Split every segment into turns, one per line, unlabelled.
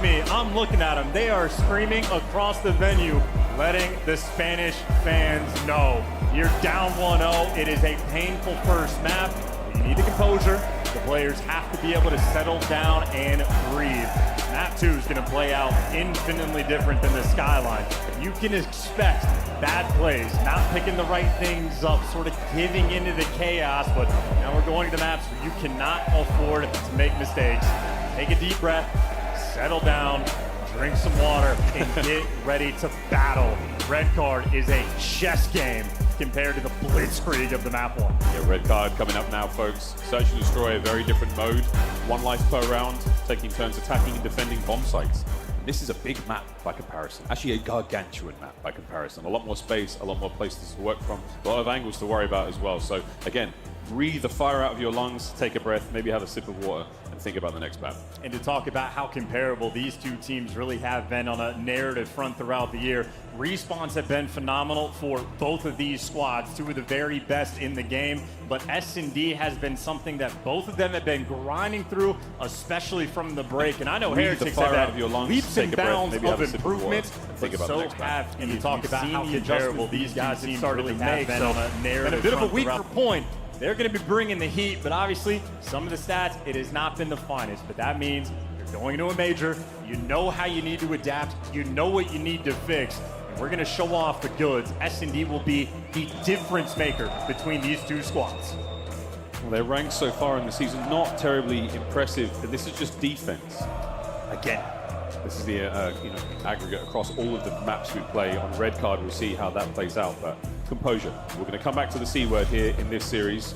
me, I'm looking at them. They are screaming across the venue, letting the Spanish fans know. You're down 1-0. It is a painful first map. You need the composure. The players have to be able to settle down and breathe. Map 2 is going to play out infinitely different than the Skyline. You can expect bad plays, not picking the right things up, sort of giving into the chaos, but now we're going to the maps where you cannot afford to make mistakes. Take a deep breath, settle down, drink some water, and get ready to battle. Red card is a chess game compared to the blitzkrieg of the map 1.
Yeah, red card coming up now, folks. Search and destroy, a very different mode. 1 life per round, taking turns attacking and defending bomb sites. This is a big map by comparison. Actually, a gargantuan map by comparison. A lot more space, a lot more places to work from, a lot of angles to worry about as well. So again, breathe the fire out of your lungs, take a breath, maybe have a sip of water, and think about the next map.
And to talk about how comparable these two teams really have been on a narrative front throughout the year, respawns have been phenomenal for both of these squads, 2 of the very best in the game, but S&D has been something that both of them have been grinding through, especially from the break. And I know Heretics have had leaps and bounds of improvement, but so have, and to talk about how comparable these guys have started to make on a narrative. And a bit of a weaker point. They're going to be bringing the heat, but obviously some of the stats, it has not been the finest. But that means you're going to a major, you know how you need to adapt, you know what you need to fix, and we're going to show off the goods. S&D will be the difference maker between these 2 squads.
Well, their ranks so far in the season, not terribly impressive, but this is just defense. Again, this is the aggregate across all of the maps we play. On red card, we'll see how that plays out, but composure. We're going to come back to the C word here in this series.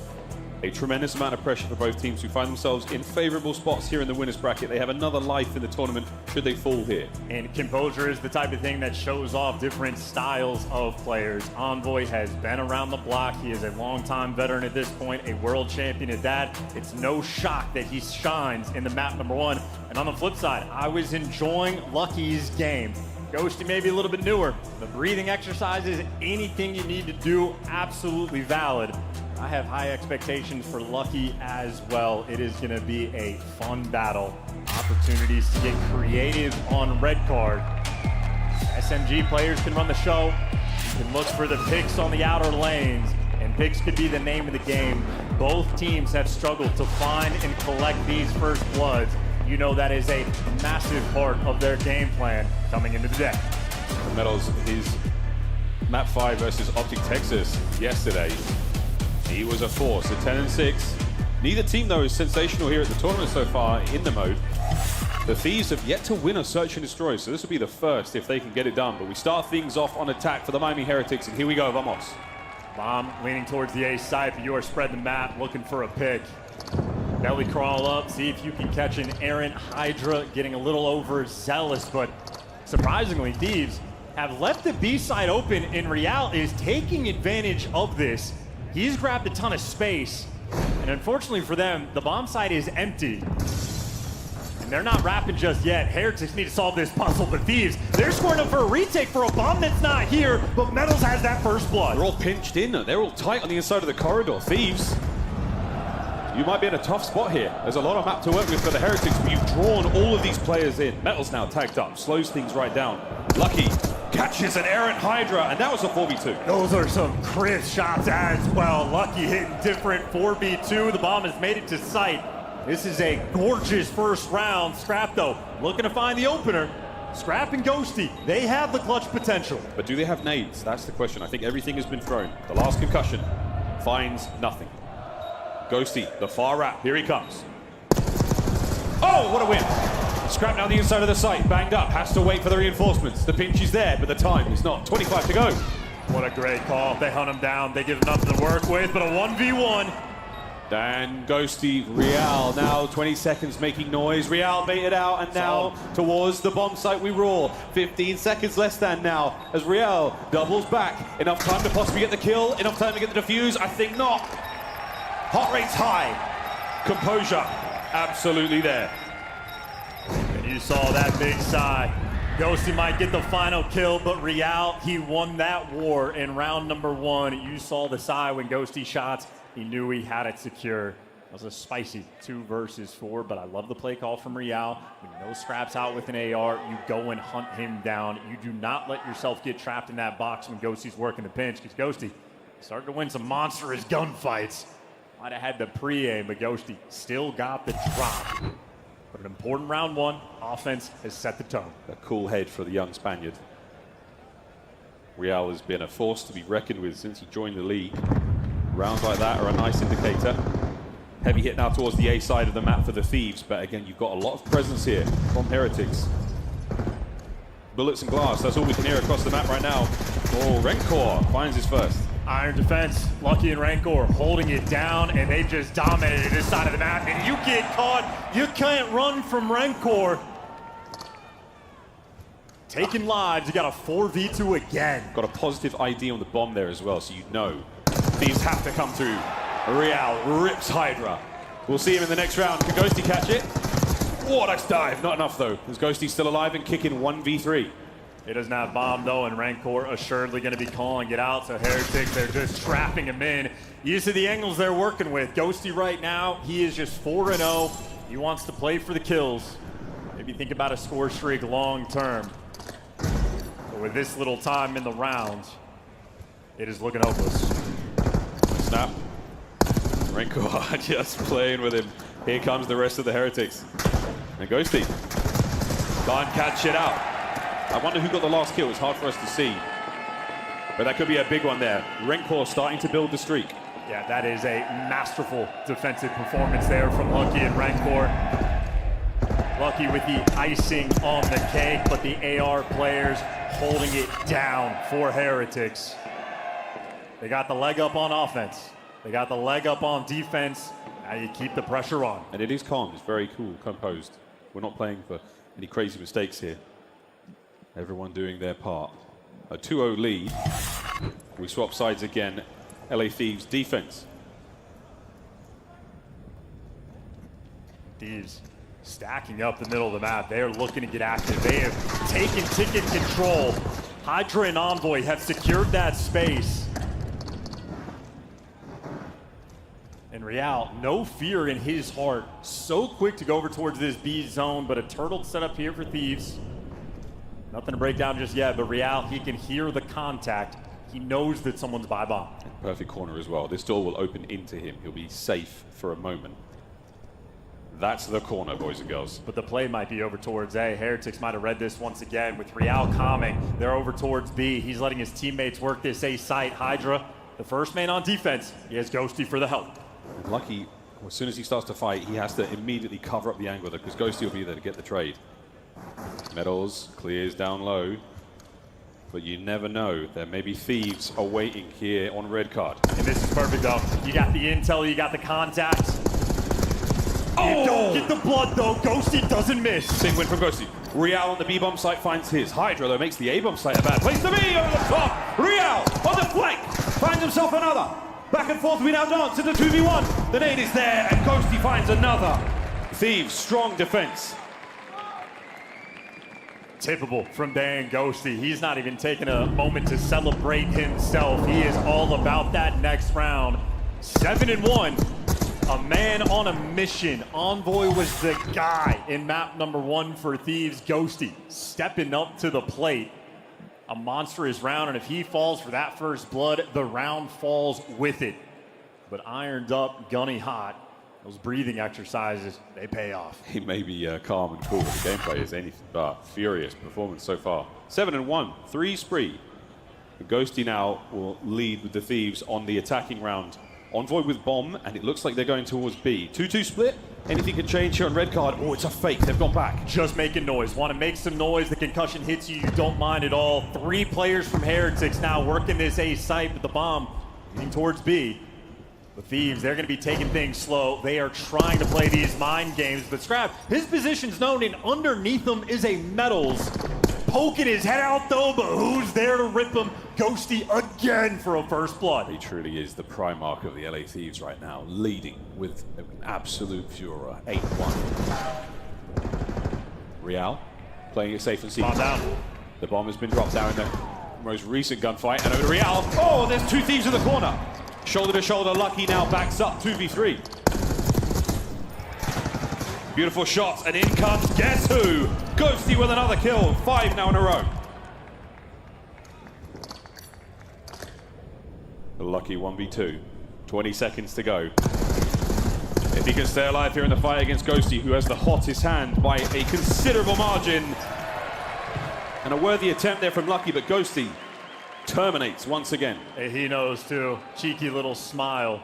A tremendous amount of pressure for both teams who find themselves in favorable spots here in the winners bracket. They have another life in the tournament should they fall here.
And composure is the type of thing that shows off different styles of players. Envoy has been around the block. He is a longtime veteran at this point, a world champion at that. It's no shock that he shines in the map number 1. And on the flip side, I was enjoying Lucky's game. Ghosty may be a little bit newer. The breathing exercises, anything you need to do, absolutely valid. I have high expectations for Lucky as well. It is going to be a fun battle. Opportunities to get creative on red card. SMG players can run the show. You can look for the picks on the outer lanes, and picks could be the name of the game. Both teams have struggled to find and collect these first bloods. You know that is a massive part of their game plan coming into the day.
The Metals, his map 5 versus Optic Texas yesterday. He was a force at 10-6. Neither team, though, is sensational here at the tournament so far in the mode. The Thieves have yet to win a Search and Destroy, so this will be the first if they can get it done. But we start things off on attack for the Miami Heretics, and here we go, vamos.
Bomb leaning towards the A side, but you are spreading the map, looking for a pick. Belly crawl up, see if you can catch an errant Hydra, getting a little overzealous, but surprisingly, Thieves have left the B side open, and Real is taking advantage of this. He's grabbed a ton of space, and unfortunately for them, the bomb site is empty. And they're not wrapping just yet. Heretics need to solve this puzzle, but Thieves, they're scoring up for a retake for a bomb that's not here, but Metals has that first blood.
They're all pinched in, they're all tight on the inside of the corridor. Thieves, you might be in a tough spot here. There's a lot of map to work with for the Heretics, but you've drawn all of these players in. Metals now tagged up, slows things right down. Lucky catches an errant Hydra, and that was a 4v2.
Those are some crisp shots as well. Lucky hitting different 4v2. The bomb has made it to sight. This is a gorgeous first round. Scrap, though, looking to find the opener. Scrap and Ghosty, they have the clutch potential.
But do they have nades? That's the question. I think everything has been thrown. The last concussion finds nothing. Ghosty, the far wrap, here he comes. Oh, what a win. Scrap down the inside of the site, banged up, has to wait for the reinforcements. The pinch is there, but the time is not. 25 to go.
What a great call. They hunt him down, they give him nothing to work with, but a 1v1.
Dan Ghosty, Real now 20 seconds making noise. Real baited out, and now towards the bomb site we roar. 15 seconds less than now as Real doubles back. Enough time to possibly get the kill, enough time to get the defuse? I think not. Heart rate's high. Composure, absolutely there.
And you saw that big sigh. Ghosty might get the final kill, but Real, he won that war in round number 1. You saw the sigh when Ghosty shots. He knew he had it secure. That was a spicy 2 versus 4, but I love the play call from Real. When no scraps out with an AR, you go and hunt him down. You do not let yourself get trapped in that box when Ghosty's working the pinch, because Ghosty started to win some monstrous gunfights. Might have had the pre-aim, but Ghosty still got the drop. But an important round 1. Offense has set the tone.
A cool head for the young Spaniard. Real has been a force to be reckoned with since he joined the league. Rounds like that are a nice indicator. Heavy hit now towards the A side of the map for the Thieves, but again, you've got a lot of presence here from Heretics. Bullets and glass, that's all we can hear across the map right now. Oh, Rencor finds his first.
Iron defense, Lucky and Rancor holding it down, and they just dominated this side of the map. And you get caught, you can't run from Rancor. Taking lives, you got a 4v2 again.
Got a positive ID on the bomb there as well, so you know Thieves have to come through. Real rips Hydra. We'll see him in the next round. Can Ghosty catch it? Oh, nice dive. Not enough though. Is Ghosty still alive and kicking 1v3?
He doesn't have bomb though, and Rancor assuredly going to be calling it out. So Heretics, they're just trapping him in. You see the angles they're working with. Ghosty right now, he is just 4-0. He wants to play for the kills. Maybe think about a score streak long term. But with this little time in the round, it is looking hopeless.
Snap. Rancor just playing with him. Here comes the rest of the Heretics. And Ghosty can't catch it out. I wonder who got the last kill. It's hard for us to see. But that could be a big one there. Rancor starting to build the streak.
Yeah, that is a masterful defensive performance there from Lucky and Rancor. Lucky with the icing on the cake, but the AR players holding it down for Heretics. They got the leg up on offense. They got the leg up on defense. Now you keep the pressure on.
And it is calm. It's very cool, composed. We're not playing for any crazy mistakes here. Everyone doing their part. A 2-0 lead. We swap sides again. LA Thieves defense.
Thieves stacking up the middle of the map. They are looking to get active. They have taken ticket control. Hydra and Envoy have secured that space. And Real, no fear in his heart. So quick to go over towards this B zone, but a turtle set up here for Thieves. Nothing to break down just yet, but Real, he can hear the contact. He knows that someone's by bomb.
Perfect corner as well. This door will open into him. He'll be safe for a moment. That's the corner, boys and girls.
But the play might be over towards A. Heretics might have read this once again with Real calming. They're over towards B. He's letting his teammates work this A site. Hydra, the first man on defense. He has Ghosty for the help.
Lucky, as soon as he starts to fight, he has to immediately cover up the angle because Ghosty will be there to get the trade. Metals clears down low, but you never know. There may be Thieves awaiting here on red card.
And this is perfect though. You got the intel, you got the contact. You don't get the blood though. Ghosty doesn't miss.
Big win from Ghosty. Real on the B-bomb site finds his. Hydra though makes the A-bomb site a bad place to be over the top. Real on the flank finds himself another. Back and forth we now dance into 2v1. The nade is there and Ghosty finds another. Thieves, strong defense.
Typical from Dan Ghosty. He's not even taking a moment to celebrate himself. He is all about that next round. 7-1. A man on a mission. Envoy was the guy in map number 1 for Thieves. Ghosty stepping up to the plate. A monstrous round, and if he falls for that first blood, the round falls with it. But ironed up, gunny hot, those breathing exercises, they pay off.
He may be calm and cool, but the gameplay is anything but furious performance so far. 7-1, 3 spree. Ghosty now will lead with the Thieves on the attacking round. Envoy with bomb, and it looks like they're going towards B. 2-2 split. Anything can change here on red card. Oh, it's a fake. They've gone back.
Just making noise. Want to make some noise. The concussion hits you. You don't mind at all. 3 players from Heretics now working this A site with the bomb heading towards B. The Thieves, they're going to be taking things slow. They are trying to play these mind games. But Scrap, his position's known, and underneath him is a Metals. Poking his head out though, but who's there to rip him? Ghosty again for a first blood.
He truly is the Primarch of the LA Thieves right now, leading with an absolute furor. 8-1. Real playing it safe and secret.
Bomb down.
The bomb has been dropped down in the most recent gunfight, and over to Real. Oh, there's 2 Thieves in the corner. Shoulder to shoulder, Lucky now backs up 2v3. Beautiful shots, and in comes, guess who? Ghosty with another kill, 5 now in a row. The lucky 1v2, 20 seconds to go. If he can stay alive here in the fight against Ghosty, who has the hottest hand by a considerable margin. And a worthy attempt there from Lucky, but Ghosty terminates once again.
He knows too. Cheeky little smile.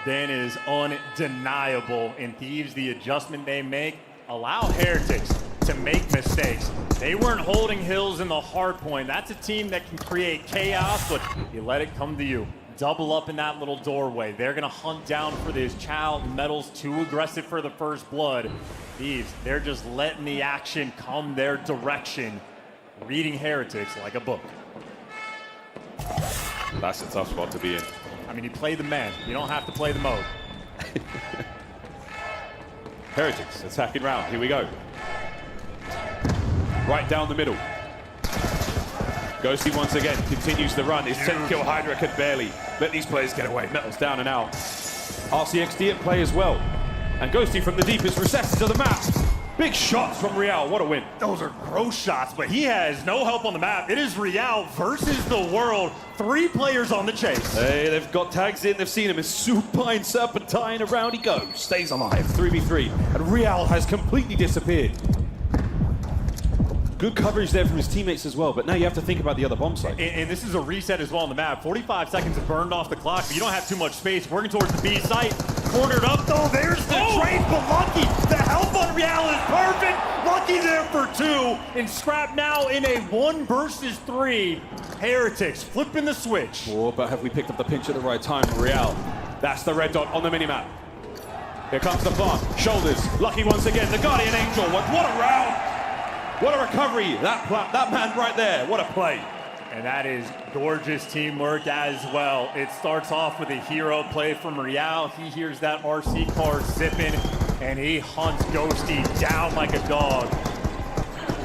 Dan is undeniable. And Thieves, the adjustment they make, allow Heretics to make mistakes. They weren't holding Hills in the hard point. That's a team that can create chaos, but you let it come to you. Double up in that little doorway. They're gonna hunt down for this child. Metal's too aggressive for the first blood. Thieves, they're just letting the action come their direction. Reading Heretics like a book.
That's a tough spot to be in.
I mean, you play the man. You don't have to play the mode.
Heretics attacking round. Here we go. Right down the middle. Ghosty once again continues the run. His 10th kill. Hydra can barely let these players get away. Metal's down and out. RCXD at play as well. And Ghosty from the deepest recesses of the map. Big shots from Real. What a win.
Those are gross shots, but he has no help on the map. It is Real versus the world. 3 players on the chase.
Hey, they've got tags in. They've seen him as supine serpentine. Around he goes. Stays alive. 3v3. And Real has completely disappeared. Good coverage there from his teammates as well, but now you have to think about the other bomb site.
And this is a reset as well on the map. 45 seconds have burned off the clock, but you don't have too much space. Working towards the B site. Cornered up, though. There's the trade, but Lucky. The help on Real is perfect. Lucky there for 2. And Scrap now in a 1 versus 3. Heretics flipping the switch.
Oh, but have we picked up the pinch at the right time? Real. That's the red dot on the minimap. Here comes the plant. Shoulders. Lucky once again. The Guardian Angel. What a round. What a recovery. That man right there. What a play.
And that is gorgeous teamwork as well. It starts off with a hero play from Real. He hears that RC car zipping, and he hunts Ghosty down like a dog.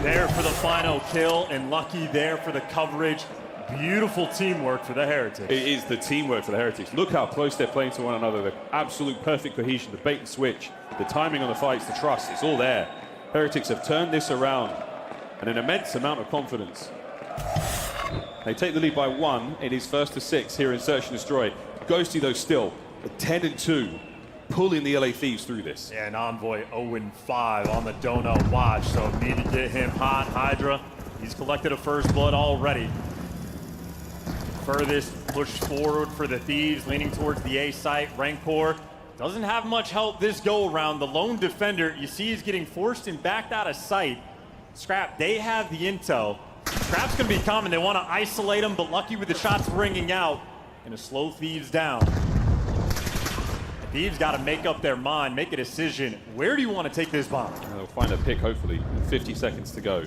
There for the final kill, and Lucky there for the coverage. Beautiful teamwork for the Heretics.
It is the teamwork for the Heretics. Look how close they're playing to one another. The absolute perfect cohesion, the bait and switch, the timing on the fights, the trust, it's all there. Heretics have turned this around, and an immense amount of confidence. They take the lead by 1. It is 1st to 6 here in Search and Destroy. Ghosty, though, still at 10-2, pulling the LA Thieves through this.
Yeah, and Envoy 0-5 on the donut watch, so need to get him hot. Hydra, he's collected a first blood already. Furthest push forward for the Thieves, leaning towards the A site. Rancor doesn't have much help this go around. The lone defender, you see, he's getting forced and backed out of sight. Scrap, they have the intel. Scrap's gonna be coming. They want to isolate him, but Lucky with the shots ringing out and to slow Thieves down. Thieves got to make up their mind, make a decision. Where do you want to take this bomb?
They'll find a pick, hopefully. 50 seconds to go.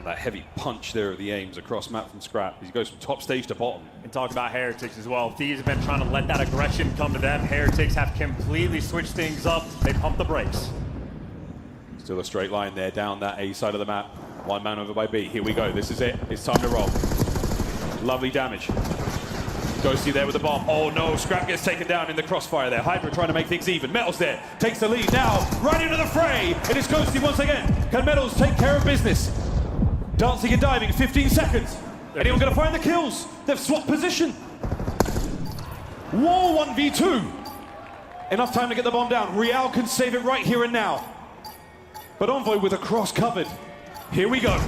That heavy punch there of the aims across map from Scrap. He goes from top stage to bottom.
And talk about Heretics as well. Thieves have been trying to let that aggression come to them. Heretics have completely switched things up. They pump the brakes.
Still a straight line there down that A side of the map. 1 man over by B. Here we go. This is it. It's time to roll. Lovely damage. Ghosty there with the bomb. Oh no, Scrap gets taken down in the crossfire there. Hydra trying to make things even. Metals there. Takes the lead now. Right into the fray. It is Ghosty once again. Can Metals take care of business? Dancing and diving. 15 seconds. Anyone going to find the kills? They've swapped position. War 1v2. Enough time to get the bomb down. Real can save it right here and now. But Envoy with a cross covered. Here we go.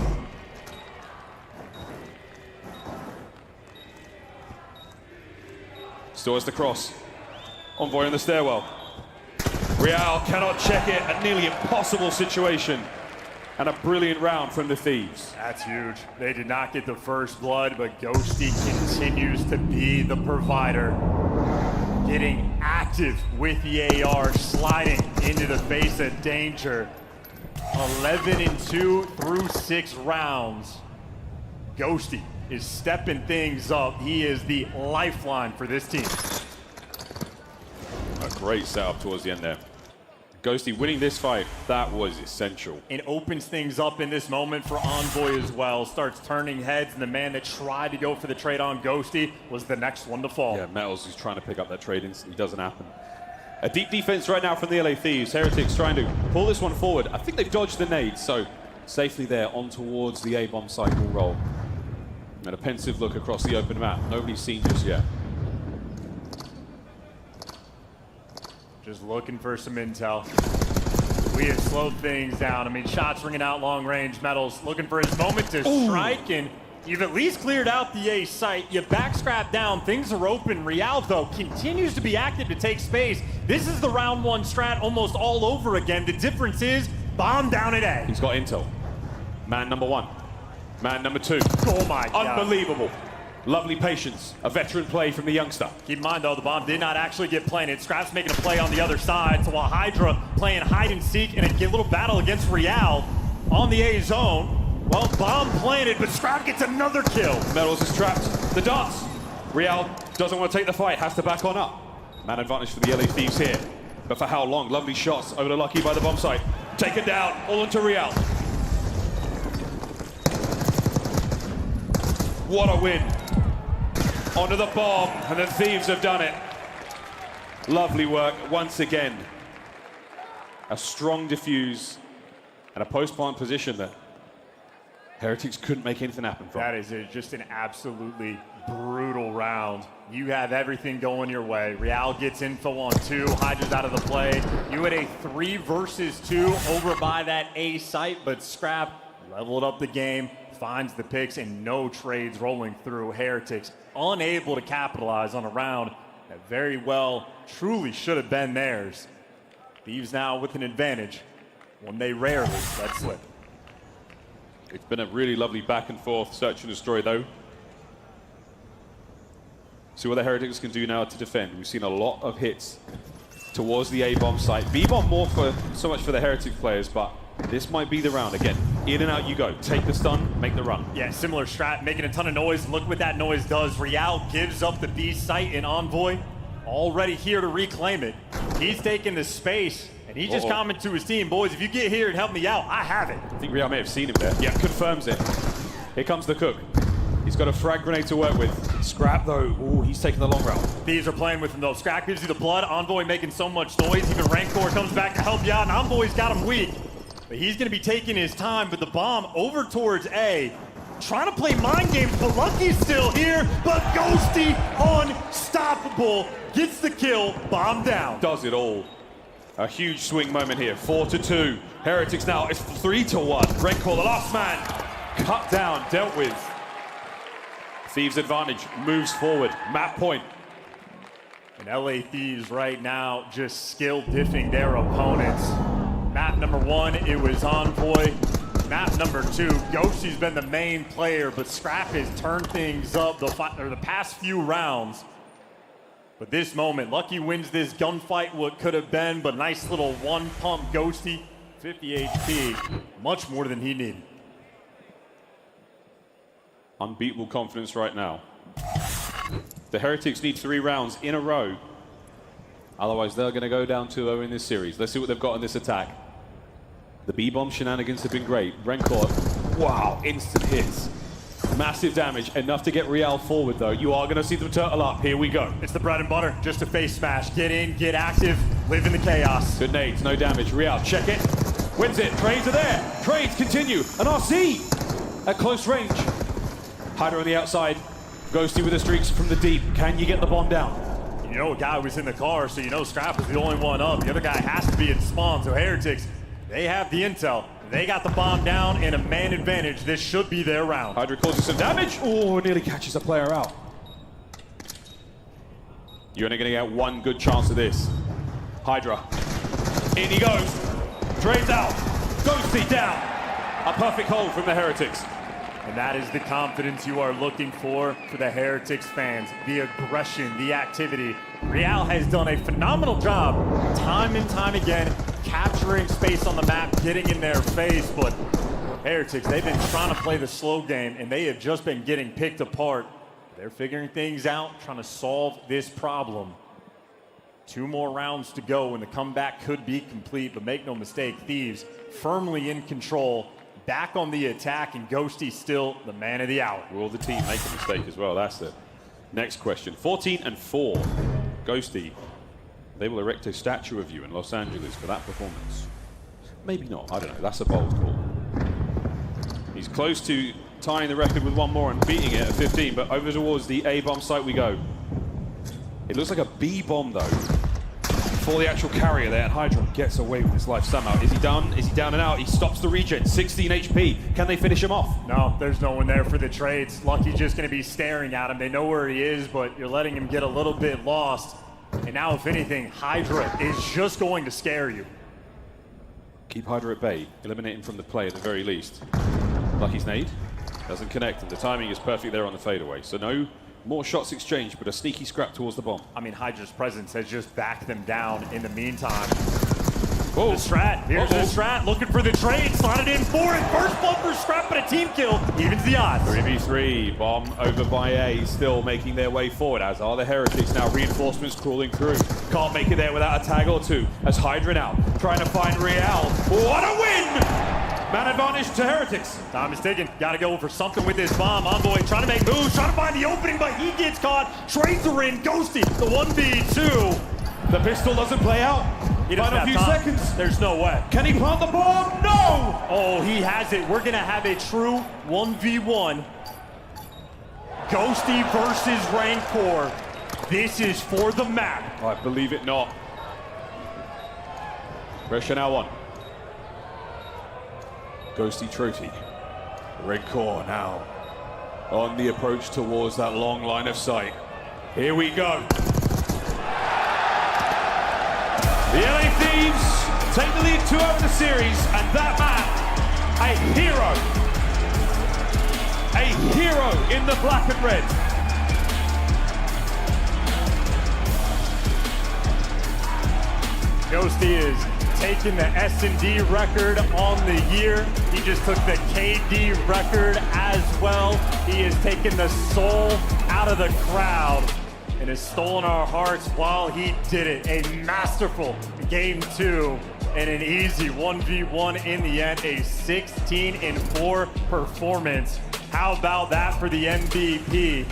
Still has the cross. Envoy on the stairwell. Real cannot check it. A nearly impossible situation. And a brilliant round from the Thieves.
That's huge. They did not get the first blood, but Ghosty continues to be the provider. Getting active with the AR, sliding into the face of danger. 11-2 through 6 rounds. Ghosty is stepping things up. He is the lifeline for this team.
A great setup towards the end there. Ghosty winning this fight, that was essential.
It opens things up in this moment for Envoy as well. Starts turning heads, and the man that tried to go for the trade on Ghosty was the next one to fall.
Yeah, Metals is trying to pick up that trade instantly. Doesn't happen. A deep defense right now from the LA Thieves. Heretics trying to pull this one forward. I think they've dodged the nades, so safely there on towards the A-bomb site will roll. And a pensive look across the open map. Nobody's seen just yet.
Just looking for some intel. We have slowed things down. I mean, shots ringing out long range. Metals looking for his moment to strike, and you've at least cleared out the A site. You back scrap down. Things are open. Real, though, continues to be active to take space. This is the round one strat almost all over again. The difference is bomb down at A.
He's got intel. Man number one. Man number two.
Oh, my God.
Unbelievable. Lovely patience. A veteran play from the youngster.
Keep in mind, though, the bomb did not actually get planted. Scrap's making a play on the other side. So while Hydra playing hide and seek in a little battle against Real on the A zone, well, bomb planted, but Scrap gets another kill.
Metals is trapped. The dance. Real doesn't want to take the fight. Has to back on up. Man advantage for the LA Thieves here. But for how long? Lovely shots over to Lucky by the bomb site. Taken down. All into Real. What a win. Onto the bomb, and the Thieves have done it. Lovely work once again. A strong diffuse and a post-plant position that Heretics couldn't make anything happen from.
That is just an absolutely brutal round. You have everything going your way. Real gets info on 2, Hydra's out of the play. You had a 3 versus 2 over by that A site, but Scrap leveled up the game, finds the picks, and no trades rolling through. Heretics unable to capitalize on a round that very well truly should have been theirs. Thieves now with an advantage, one they rarely let slip.
It's been a really lovely back and forth search and destroy, though. See what the Heretics can do now to defend. We've seen a lot of hits towards the A-bomb site. B-bomb more for so much for the Heretic players, but this might be the round. Again, in and out you go. Take the stun, make the run.
Yeah, similar strat, making a ton of noise. Look what that noise does. Real gives up the B site, and Envoy already here to reclaim it. He's taking the space, and he just commented to his team, boys, if you get here and help me out, I have it.
I think Real may have seen him there. Yeah, confirms it. Here comes the cook. He's got a frag grenade to work with. Scrap, though, ooh, he's taking the long route.
Thieves are playing with him, though. Scrap gives you the blood. Envoy making so much noise. Even Rancor comes back to help you out, and Envoy's got him weak. But he's going to be taking his time, but the bomb over towards A. Trying to play mind games, but Lucky's still here. But Ghosty, unstoppable, gets the kill, bomb down.
Does it all. A huge swing moment here, 4-2. Heretics now, it's 3-1. Rancor, the last man, cut down, dealt with. Thieves advantage, moves forward, map point.
And LA Thieves right now just skill diffing their opponents. Map number 1, it was Envoy. Map number 2, Ghosty's been the main player, but Scrap has turned things up the past few rounds. But this moment, Lucky wins this gunfight, what could have been, but nice little one-pump Ghosty, 50 HP, much more than he needed.
Unbeatable confidence right now. The Heretics need 3 rounds in a row. Otherwise, they're going to go down 2-0 in this series. Let's see what they've got in this attack. The B-bomb shenanigans have been great. Rancor, wow, instant hits. Massive damage, enough to get Real forward, though. You are going to see them turtle up. Here we go.
It's the bread and butter, just a face smash. Get in, get active, live in the chaos.
Good nades, no damage. Real, check it. Wins it. Trades are there. Trades continue. An RC at close range. Hydra on the outside. Ghosty with the streaks from the deep. Can you get the bomb down?
You know a guy was in the car, so you know Scrap was the only one up. The other guy has to be in spawn, so Heretics, they have the intel. They got the bomb down and a man advantage. This should be their round.
Hydra causes some damage. Oh, nearly catches a player out. You're only going to get one good chance of this. Hydra. In he goes. Trades out. Ghosty down. A perfect hold from the Heretics.
And that is the confidence you are looking for the Heretics fans. The aggression, the activity. Real has done a phenomenal job time and time again, capturing space on the map, getting in their face, but Heretics, they've been trying to play the slow game, and they have just been getting picked apart. They're figuring things out, trying to solve this problem. 2 more rounds to go, and the comeback could be complete, but make no mistake, Thieves firmly in control, back on the attack, and Ghosty still the man of the hour.
Will the team make a mistake as well? That's the next question. 14-4. Ghosty They will erect a statue of you in Los Angeles for that performance. Maybe not, I don't know, that's a bold call. He's close to tying the record with one more and beating it at 15, but over towards the A-bomb site we go. It looks like a B-bomb though, for the actual carrier there, and Hydra gets away with his life somehow. Is he done? Is he down and out? He stops the regen, 16 HP. Can they finish him off?
No, there's no one there for the trades. Lucky's just going to be staring at him. They know where he is, but you're letting him get a little bit lost. And now, if anything, Hydra is just going to scare you.
Keep Hydra at bay, eliminate him from the play at the very least. Lucky's nade doesn't connect, and the timing is perfect there on the fadeaway. So no more shots exchanged, but a sneaky scrap towards the bomb.
I mean, Hydra's presence has just backed them down in the meantime.
Whoa.
The strat, here's the strat, looking for the trade, slotted in for it. First bumper scrap, but a team kill evens the odds.
3v3, bomb over by A, still making their way forward, as are the Heretics now. Reinforcements crawling through. Can't make it there without a tag or two, as Hydra now trying to find Real. What a win! Man advantage to Heretics.
Time is ticking. Got to go for something with this bomb. Envoy trying to make moves, trying to find the opening, but he gets caught. Trades are in. Ghosty, the 1v2.
The pistol doesn't play out.
He doesn't
Final
have
few
time.
seconds.
There's no way.
Can he plant the bomb? No!
Oh, he has it. We're going to have a true 1v1. Ghosty versus Rancor. This is for the map.
I believe it not. Pressure now on. Ghosty Trophy. Rancor now on the approach towards that long line of sight. Here we go. The LA Thieves take the lead 2-0 in the series, and that man, a hero. A hero in the black and red.
Ghosty is taking the S&D record on the year. He just took the KD record as well. He has taken the soul out of the crowd and has stolen our hearts while he did it. A masterful game 2 and an easy 1v1 in the end. A 16-4 performance. How about that for the MVP?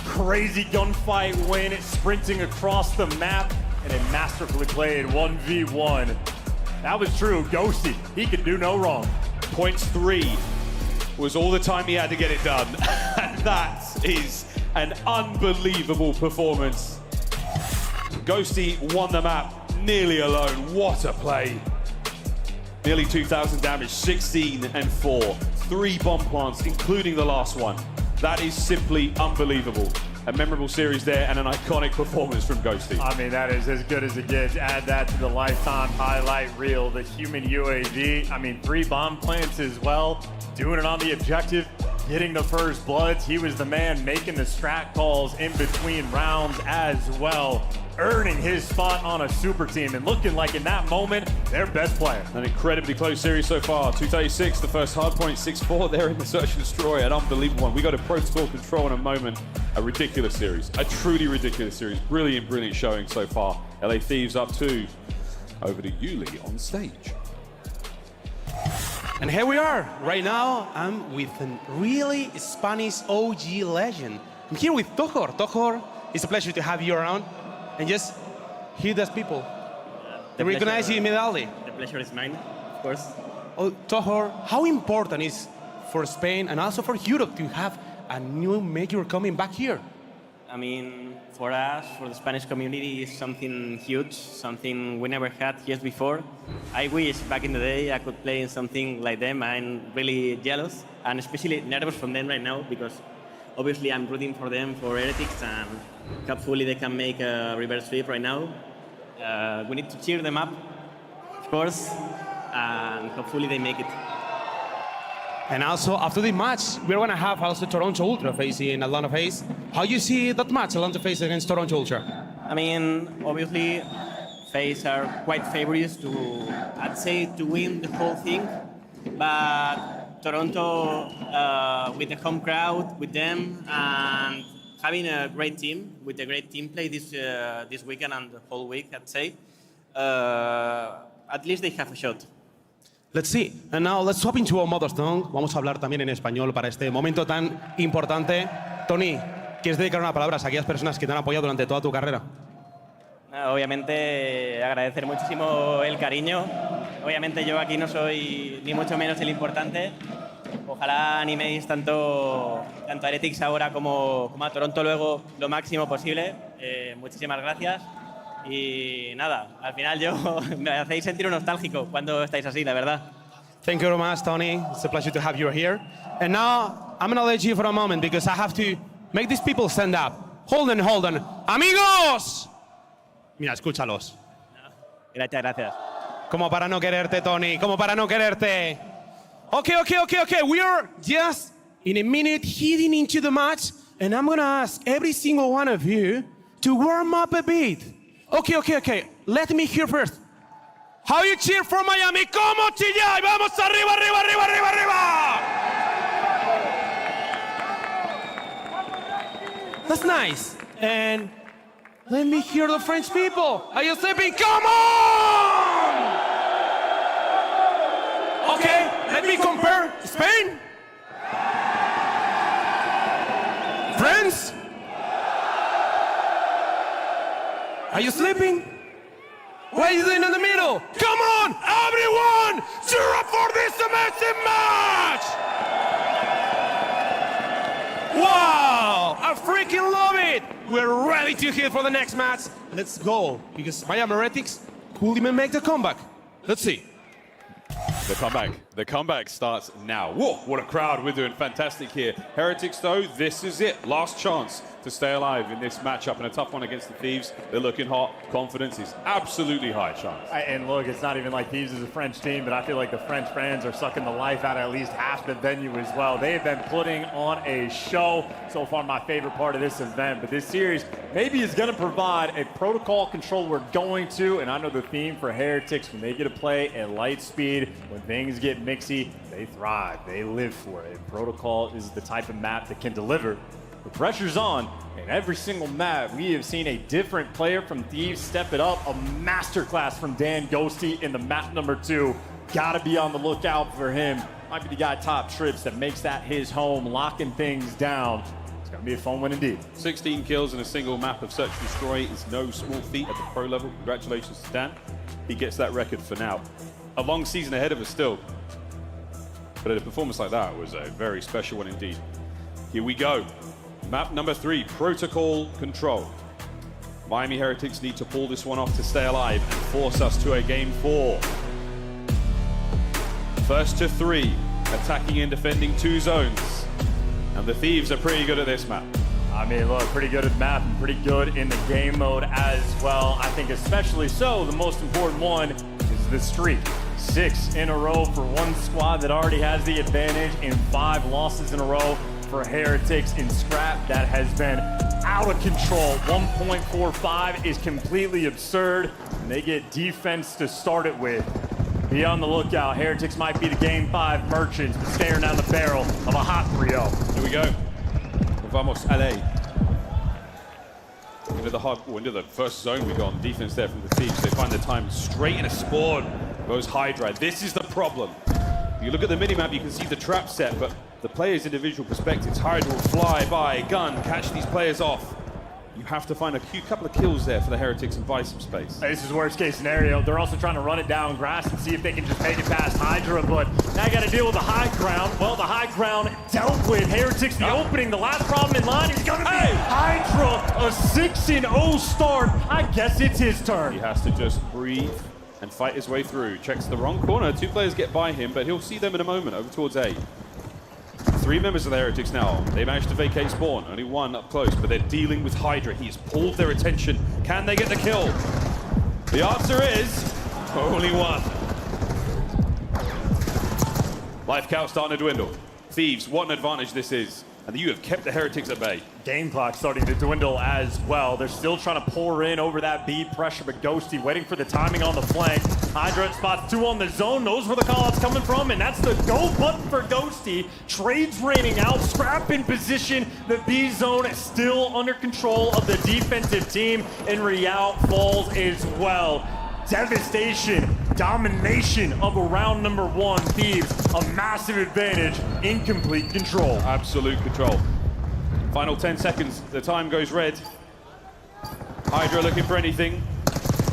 Crazy gunfight win, sprinting across the map, and a masterfully played 1v1. That was true. Ghosty, he could do no wrong.
Points 3 was all the time he had to get it done. And that is an unbelievable performance. Ghosty won the map nearly alone. What a play. Nearly 2,000 damage, 16-4. 3 bomb plants, including the last one. That is simply unbelievable. A memorable series there and an iconic performance from Ghosty.
I mean, that is as good as it gets. Add that to the lifetime highlight reel, the human UAV. I mean, 3 bomb plants as well. Doing it on the objective, getting the first bloods. He was the man making the strat calls in between rounds as well. Earning his spot on a super team and looking like in that moment, their best player.
An incredibly close series so far. 236, the first hard point, 6-4 there in the Search and Destroy. An unbelievable one. We go to Protocol Control in a moment. A ridiculous series. A truly ridiculous series. Brilliant, brilliant showing so far. LA Thieves up 2. Over to Yuli on stage.
And here we are. Right now, I'm with a really Spanish OG legend. I'm here with Tohor. Tohor, it's a pleasure to have you around. And just hear those people. They recognize you immediately.
The pleasure is mine, of course.
Oh, Tohor, how important is for Spain and also for Europe to have a new major coming back here?
I mean, for us, for the Spanish community, is something huge, something we never had years before. I wish back in the day I could play in something like them. I'm really jealous and especially nervous from them right now because obviously I'm rooting for them, for Heretics, and hopefully they can make a reverse sweep right now. We need to cheer them up, of course, and hopefully they make it.
And also, after the match, we're going to have also Toronto Ultra facing Atlanta FaZe. How you see that match, Atlanta FaZe against Toronto Ultra?
I mean, obviously, FaZe are quite favorites to, I'd say, to win the whole thing. But Toronto, with the home crowd, with them, and having a great team, with a great team play this weekend and the whole week, I'd say, at least they have a shot.
Let's see. And now let's swap into our mother tongue. Vamos a hablar también en español para este momento tan importante. Tony, ¿quieres dedicar unas palabras a aquellas personas que te han apoyado durante toda tu carrera?
Obviamente agradecer muchísimo el cariño. Obviamente yo aquí no soy ni mucho menos el importante. Ojalá animéis tanto a Heretics ahora como a Toronto luego lo máximo posible. Muchísimas gracias. Y nada, al final me hacéis sentir un nostálgico cuando estáis así, la verdad.
Thank you very much, Tony. It's a pleasure to have you here. And now, I'm going to let you for a moment because I have to make these people stand up. Hold on. ¡Amigos! Mira, escúchalos.
Gracias.
Como para no quererte, Tony. Como para no quererte. Okay. We are just in a minute heading into the match. And I'm going to ask every single one of you to warm up a bit. Okay. Let me hear first. How you cheer for Miami? ¿Cómo chilláis? ¡Vamos arriba! That's nice. And let me hear the French people. Are you sleeping? Come on! Okay, let me compare Spain. France? Are you sleeping? What are you doing in the middle? Come on, everyone! Cheer up for this amazing match! Wow! I freaking love it! We're ready to hit for the next match. Let's go, because Miami Heretics could even make the comeback. Let's see.
The comeback starts now. Whoa, what a crowd. We're doing fantastic here. Heretics, though, this is it. Last chance to stay alive in this matchup, and a tough one against the Thieves. They're looking hot. Confidence is absolutely high, Chance.
And look, it's not even like Thieves is a French team, but I feel like the French fans are sucking the life out of at least half the venue as well. They've been putting on a show. So far, my favorite part of this event. But this series maybe is going to provide a protocol control we're going to. And I know the theme for Heretics, when they get to play at light speed, when things get mixy, they thrive. They live for it. Protocol is the type of map that can deliver. The pressure's on, and every single map we have seen a different player from Thieves step it up. A masterclass from Dan Ghosty in the map number 2. Gotta be on the lookout for him. Might be the guy top trips that makes that his home, locking things down. It's gonna be a fun one indeed.
16 kills in a single map of Search and Destroy is no small feat at the pro level. Congratulations to Dan. He gets that record for now. A long season ahead of us still. But a performance like that was a very special one indeed. Here we go. Map number 3, Protocol Control. Miami Heretics need to pull this one off to stay alive and force us to a game 4. First to 3, attacking and defending 2 zones. And the Thieves are pretty good at this map.
I mean, look, pretty good at the map and pretty good in the game mode as well. I think especially so, the most important one is the streak. 6 in a row for one squad that already has the advantage, and 5 losses in a row for Heretics in Scrap. That has been out of control. 1.45 is completely absurd, and they get defense to start it with. Be on the lookout. Heretics might be the Game 5 merchants, but staring down the barrel of a hot 3-0.
Here we go. Vamos, allez. Into the first zone we got on defense there from the Thieves. They find the time straight in a spawn. Goes Hydra. This is the problem. You look at the minimap, you can see the trap set, but the player's individual perspectives. Hydra will fly by, gun, catch these players off. You have to find a couple of kills there for the Heretics and buy some space.
This is worst case scenario. They're also trying to run it down grass and see if they can just make it past Hydra, but now you got to deal with the high ground. Well, the high ground dealt with. Heretics, the opening, the last problem in line is going to be Hydra, a 6-0 start. I guess it's his turn.
He has to just breathe and fight his way through. Checks the wrong corner. 2 players get by him, but he'll see them in a moment over towards A. 3 members of the Heretics now. They managed to vacate spawn. Only 1 up close, but they're dealing with Hydra. He has pulled their attention. Can they get the kill? The answer is only 1. Life count starting to dwindle. Thieves, what an advantage this is. And you have kept the Heretics at bay.
Game clock starting to dwindle as well. They're still trying to pour in over that B pressure, but Ghosty waiting for the timing on the flank. Hydra spots 2 on the zone, knows where the call-out's coming from, and that's the go button for Ghosty. Trades raining out, Scrap in position. The B zone is still under control of the defensive team, and Real falls as well. Devastation, domination of a round number 1. Thieves, a massive advantage, incomplete control.
Absolute control. Final 10 seconds, the time goes red. Hydra looking for anything.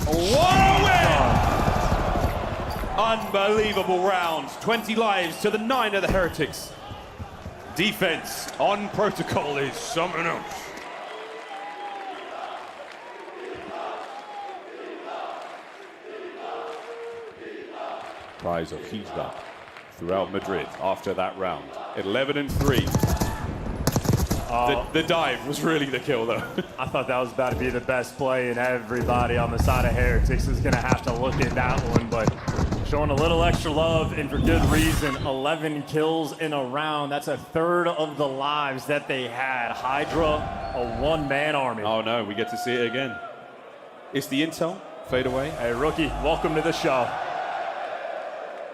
What a win! Unbelievable round. 20 lives to the 9 of the Heretics. Defense on protocol is something else. Rise of Hijra throughout Madrid after that round. 11-3. The dive was really the kill, though.
I thought that was about to be the best play, and everybody on the side of Heretics is going to have to look at that one, but showing a little extra love, and for good reason. 11 kills in a round. That's a third of the lives that they had. Hydra, a one-man army.
Oh, no, we get to see it again. It's the intel. Fade away.
Hey, rookie, welcome to the show.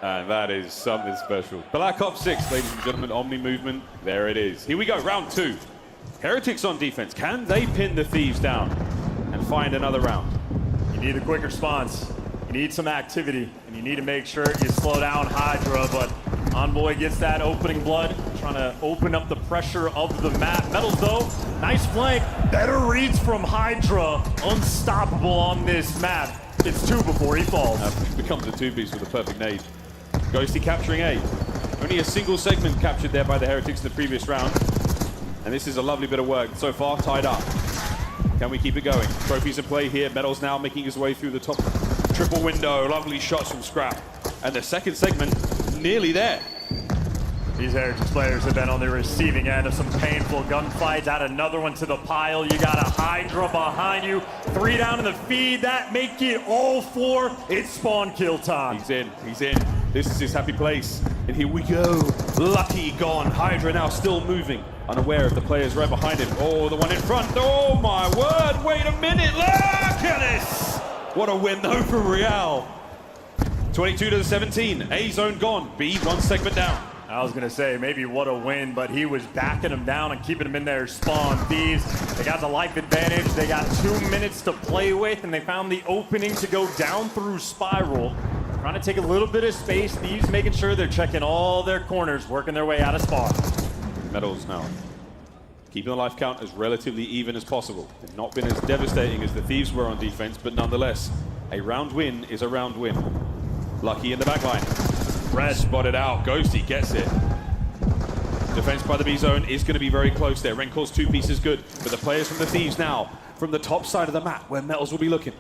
And that is something special. Black Ops 6, ladies and gentlemen, Omni movement. There it is. Here we go, round 2. Heretics on defense. Can they pin the Thieves down and find another round?
You need a quick response. You need some activity, and you need to make sure you slow down Hydra, but Envoy gets that opening blood, trying to open up the pressure of the map. Metals, though, nice flank. Better reads from Hydra. Unstoppable on this map. It's 2 before he falls.
Becomes a 2-piece with a perfect nade. Ghosty capturing A. Only a single segment captured there by the Heretics in the previous round. And this is a lovely bit of work. So far, tied up. Can we keep it going? Trophies in play here. Metals now making his way through the top triple window. Lovely shots from Scrap. And the second segment, nearly there.
These Heretics players have been on the receiving end of some painful gunfights. Add another one to the pile. You got a Hydra behind you. 3 down in the feed. That make it all 4. It's spawn kill time.
He's in. He's in. This is his happy place. And here we go. Lucky gone. Hydra now still moving. Unaware of the players right behind him. Oh, the one in front. Oh, my word. Wait a minute. Look at this. What a win, though, for Real. 22-17. A zone gone. B 1 segment down.
I was going to say, maybe what a win, but he was backing them down and keeping them in their spawn. Thieves, they got the life advantage. They got 2 minutes to play with, and they found the opening to go down through Spiral. Trying to take a little bit of space. Thieves making sure they're checking all their corners, working their way out of spawn.
Metals now. Keeping the life count as relatively even as possible. They've not been as devastating as the Thieves were on defense, but nonetheless, a round win is a round win. Lucky in the back line. Red spotted out. Ghosty gets it. Defense by the B zone is going to be very close there. Renkor's 2 pieces good, but the players from the Thieves now from the top side of the map where Metals will be looking.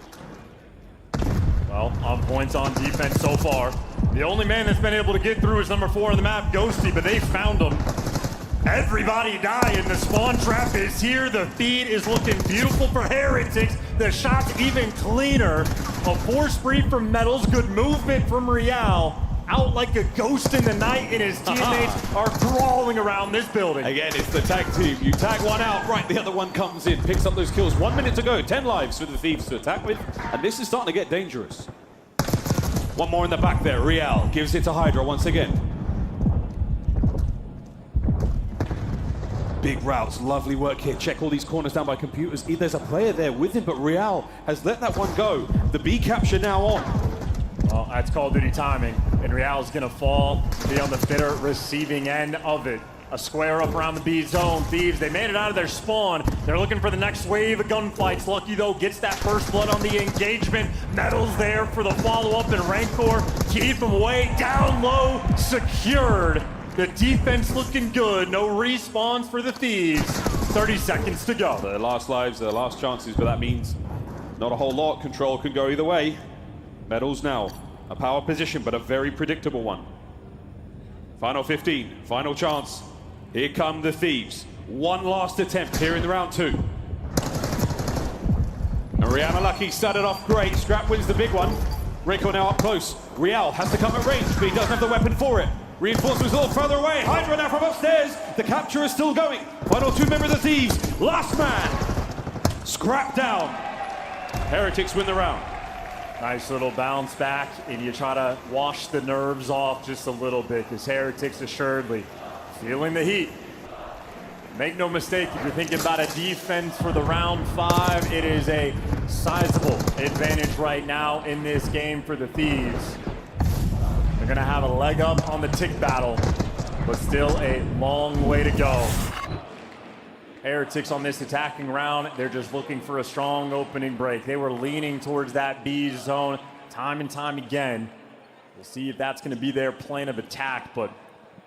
Well, on points on defense so far. The only man that's been able to get through is number 4 on the map, Ghosty, but they found him. Everybody dying. The spawn trap is here. The feed is looking beautiful for Heretics. The shot's even cleaner. A force breed from Metals. Good movement from Real. Out like a ghost in the night, and his teammates are crawling around this building.
Again, it's the tag team. You tag one out, right, the other one comes in, picks up those kills. 1 minute to go, 10 lives for the Thieves to attack with, and this is starting to get dangerous. One more in the back there. Real gives it to Hydra once again. Big routes, lovely work here. Check all these corners down by computers. There's a player there with him, but Real has let that one go. The B capture now on.
Well, that's Call of Duty timing, and Real's gonna fall, be on the fitter receiving end of it. A square up around the B zone. Thieves, they made it out of their spawn. They're looking for the next wave of gunfights. Lucky, though, gets that first blood on the engagement. Metals there for the follow-up, and Rancor keep him away. Down low, secured. The defense looking good. No respawns for the Thieves. 30 seconds to go.
Their last lives, their last chances, but that means not a whole lot. Control could go either way. Metals now, a power position, but a very predictable one. Final 15, final chance. Here come the Thieves. One last attempt here in the round 2. And Rihanna Lucky started off great. Scrap wins the big one. Reiko now up close. Real has to come at range, but he doesn't have the weapon for it. Reinforcements a little further away. Hydra now from upstairs. The capture is still going. Final 2 members of the Thieves. Last man. Scrap down. Heretics win the round.
Nice little bounce back, and you try to wash the nerves off just a little bit, because Heretics assuredly feeling the heat. Make no mistake, if you're thinking about a defense for the round 5, it is a sizable advantage right now in this game for the Thieves. They're gonna have a leg up on the tick battle, but still a long way to go. Heretics on this attacking round, they're just looking for a strong opening break. They were leaning towards that B zone time and time again. We'll see if that's going to be their plan of attack, but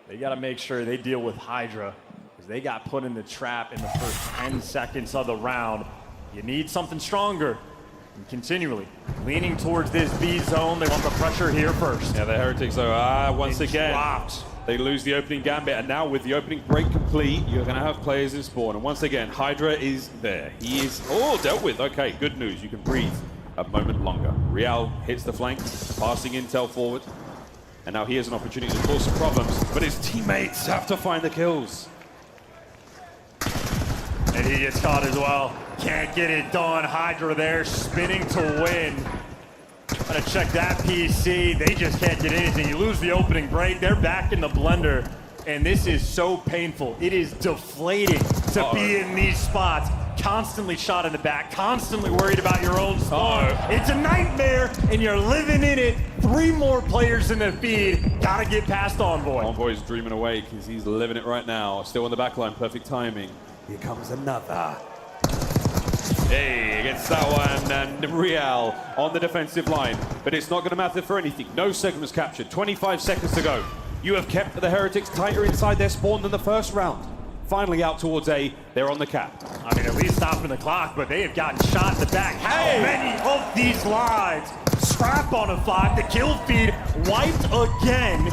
they got to make sure they deal with Hydra because they got put in the trap in the first 10 seconds of the round. You need something stronger. And continually leaning towards this B zone. They want the pressure here first.
Yeah, the Heretics, though, once
It
again,
dropped.
they lose the opening gambit, and now with the opening break complete, you're going to have players in spawn. And once again, Hydra is there. He is, dealt with. Okay, good news. You can breathe a moment longer. Real hits the flank, passing intel forward. And now he has an opportunity to cause some problems, but his teammates have to find the kills.
And he gets caught as well. Can't get it done. Hydra there, spinning to win. Gotta check that PC. They just can't get anything. You lose the opening break. They're back in the blender. And this is so painful. It is deflating to be in these spots. Constantly shot in the back. Constantly worried about your own spawn. It's a nightmare, and you're living in it. 3 more players in the feed. Gotta get past Envoy.
Envoy's dreaming away because he's living it right now. Still on the back line, perfect timing. Here comes another. Hey, against that one, and Real on the defensive line. But it's not going to matter for anything. No segments captured. 25 seconds to go. You have kept the Heretics tighter inside their spawn than the first round. Finally out towards A, they're on the cap.
I mean, at least stopping the clock, but they have gotten shot in the back. How many of these lives? Scrap on a 5, the kill feed wiped again.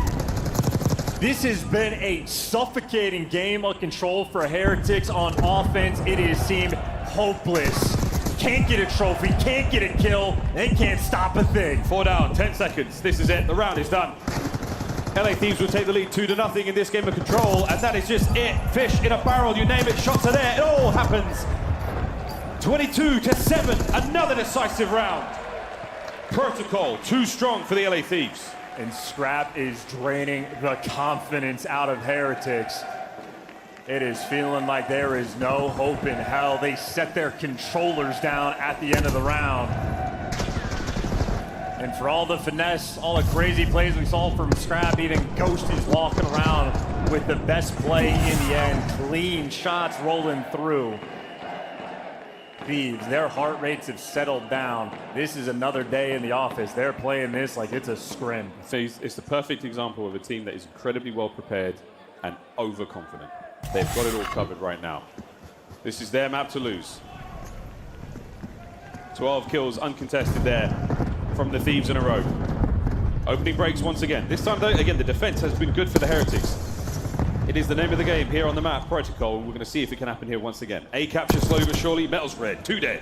This has been a suffocating game of control for Heretics on offense. It has seemed hopeless. Can't get a trophy, can't get a kill, they can't stop a thing.
4 down, 10 seconds. This is it. The round is done. LA Thieves will take the lead 2-0 in this game of control, and that is just it. Fish in a barrel, you name it, shots are there. It all happens. 22-7, another decisive round. Protocol, too strong for the LA Thieves.
And Scrap is draining the confidence out of Heretics. It is feeling like there is no hope in hell. They set their controllers down at the end of the round. And for all the finesse, all the crazy plays we saw from Scrap, even Ghost is walking around with the best play in the end. Clean shots rolling through. Thieves, their heart rates have settled down. This is another day in the office. They're playing this like it's a scrim.
So it's the perfect example of a team that is incredibly well prepared and overconfident. They've got it all covered right now. This is their map to lose. 12 kills uncontested there from the Thieves in a row. Opening breaks once again. This time, though, again, the defense has been good for the Heretics. It is the name of the game here on the map, Protocol. We're going to see if it can happen here once again. A capture slowly but surely. Metal's red. 2 dead.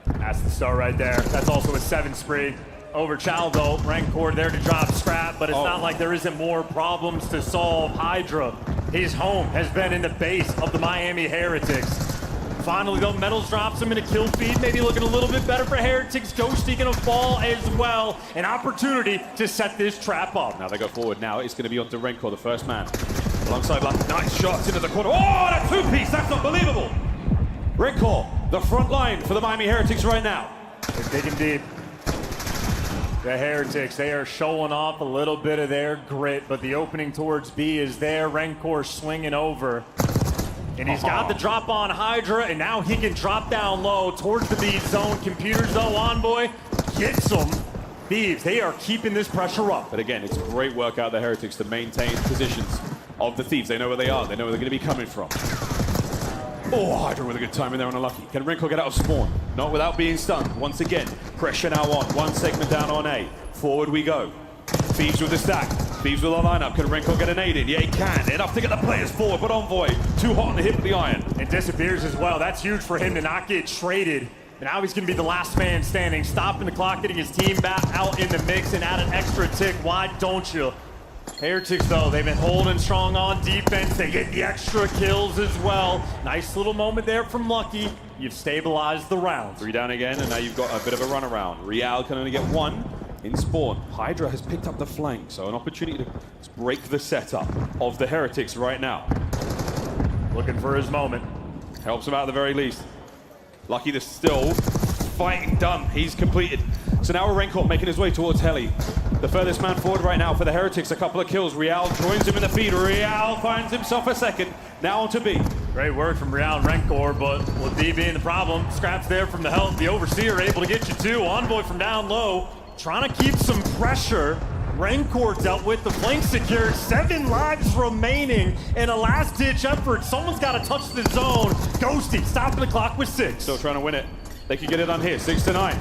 That's the start right there. That's also a 7 spree. Over Chaldo, Rancor there to drop Scrap, but it's not like there isn't more problems to solve. Hydra, his home has been in the base of the Miami Heretics. Finally, though, Metals drops him in a kill feed, maybe looking a little bit better for Heretics. Ghosty gonna fall as well. An opportunity to set this trap up.
Now they go forward. Now it's going to be on to Rancor, the first man. Alongside Lucky. Nice shots into the corner. Oh, and a 2-piece. That's unbelievable. Rancor, the front line for the Miami Heretics right now.
They're digging deep. The Heretics, they are showing off a little bit of their grit, but the opening towards B is there. Rancor swinging over. And he's got the drop on Hydra, and now he can drop down low towards the B zone. Computers, though, Envoy gets them. Thieves, they are keeping this pressure up.
But again, it's great work out of the Heretics to maintain positions of the Thieves. They know where they are. They know where they're going to be coming from. Oh, Hydra with a good time in there on Unlucky. Can Rancor get out of spawn? Not without being stunned. Once again, pressure now on. 1 segment down on A. Forward we go. Thieves with the stack. Thieves with the lineup. Can Rancor get an aid in? Yeah, he can. Enough to get the players forward, but Envoy too hot on the hip of the iron.
And disappears as well. That's huge for him to not get traded. And now he's going to be the last man standing. Stopping the clock, getting his team back out in the mix and add an extra tick. Why don't you? Heretics, though, they've been holding strong on defense. They get the extra kills as well. Nice little moment there from Lucky. You've stabilized the round.
3 down again, and now you've got a bit of a runaround. Real can only get 1 in spawn. Hydra has picked up the flank, so an opportunity to break the setup of the Heretics right now.
Looking for his moment.
Helps him out at the very least. Lucky the still fighting done. He's completed. So now Rancor making his way towards Heli. The furthest man forward right now for the Heretics. A couple of kills. Real joins him in the feed. Real finds himself a second. Now on to B.
Great work from Real and Rencor, but with D being the problem, Scraps there from the help. The Overseer able to get you two. Envoy from down low, trying to keep some pressure. Rencor dealt with the flank secured. 7 lives remaining in a last-ditch effort. Someone's got to touch the zone. Ghosty stopping the clock with 6.
Still trying to win it. They can get it done here, 6-9.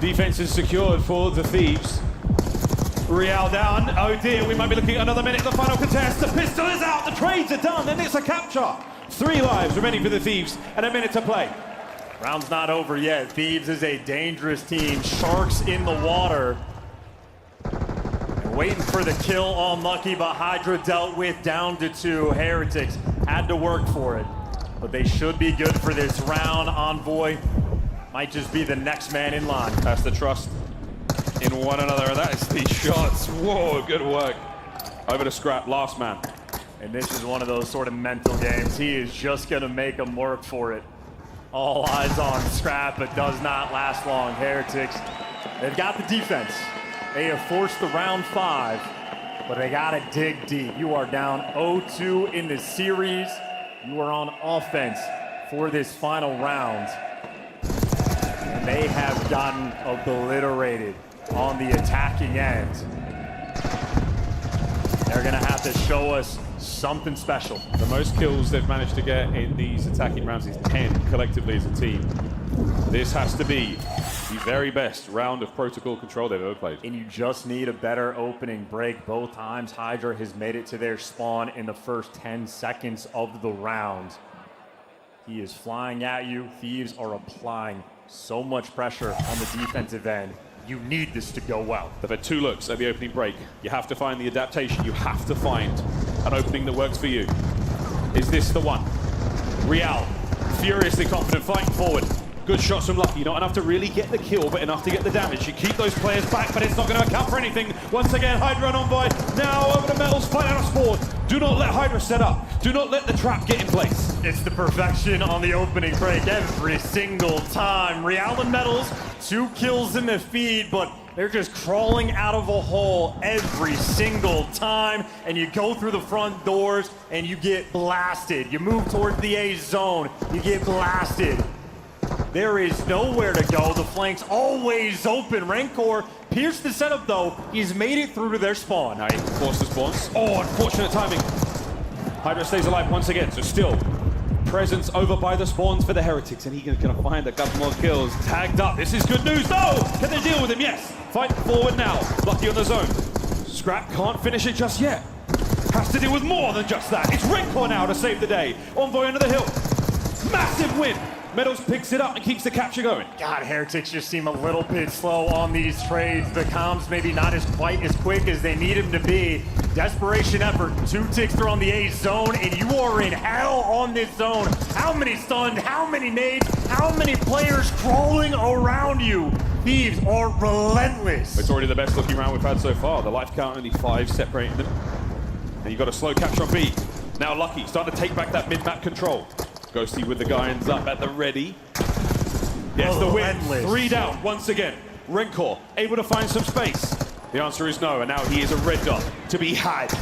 Defense is secured for the Thieves. Real down. Oh dear, we might be looking at another minute. The final contest. The pistol is out. The trades are done. And it's a capture. 3 lives remaining for the Thieves and a minute to play.
Round's not over yet. Thieves is a dangerous team. Sharks in the water. And waiting for the kill on Lucky, but Hydra dealt with down to 2. Heretics had to work for it. But they should be good for this round. Envoy might just be the next man in line.
That's the trust in one another, and that is the shots. Whoa, good work. Over to Scrap, last man.
And this is one of those sort of mental games. He is just going to make them work for it. All eyes on Scrap, but does not last long. Heretics, they've got the defense. They have forced the round 5, but they got to dig deep. You are down 0-2 in the series. You are on offense for this final round. And they have gotten obliterated on the attacking end. They're going to have to show us something special.
The most kills they've managed to get in these attacking rounds is 10 collectively as a team. This has to be the very best round of protocol control they've ever played.
And you just need a better opening break. Both times Hydra has made it to their spawn in the first 10 seconds of the round. He is flying at you. Thieves are applying so much pressure on the defensive end. You need this to go well.
They've had 2 looks at the opening break. You have to find the adaptation. You have to find an opening that works for you. Is this the one? Real, furiously confident, fighting forward. Good shots from Lucky. Not enough to really get the kill, but enough to get the damage. You keep those players back, but it's not going to account for anything. Once again, Hydra and Envoy. Now over to Metals, fight out a spawn. Do not let Hydra set up. Do not let the trap get in place.
It's the perfection on the opening break every single time. Real and Metals, 2 kills in the feed, but they're just crawling out of a hole every single time. And you go through the front doors and you get blasted. You move towards the A zone, you get blasted. There is nowhere to go. The flank's always open. Rencor pierced the setup though. He's made it through to their spawn.
Now he can force the spawns. Oh, unfortunate timing. Hydra stays alive once again, so still presence over by the spawns for the Heretics, and he's gonna find a couple more kills. Tagged up, this is good news. No! Can they deal with him? Yes! Fight forward now. Lucky on the zone. Scrap can't finish it just yet. Has to deal with more than just that. It's Rencor now to save the day. Envoy under the hill. Massive win. Metals picks it up and keeps the capture going.
God, Heretics just seem a little bit slow on these trades. The comms maybe not as quite as quick as they need them to be. Desperation effort. 2 ticks through on the A zone, and you are in hell on this zone. How many stunned? How many nades? How many players crawling around you? Thieves are relentless.
It's already the best looking round we've had so far. The life count only 5 separating them. And you've got a slow capture on B. Now Lucky starting to take back that mid-map control. Ghosty with the guns up at the ready. Yes, the win. 3 down once again. Rencor able to find some space. The answer is no, and now he is a red dot to be had.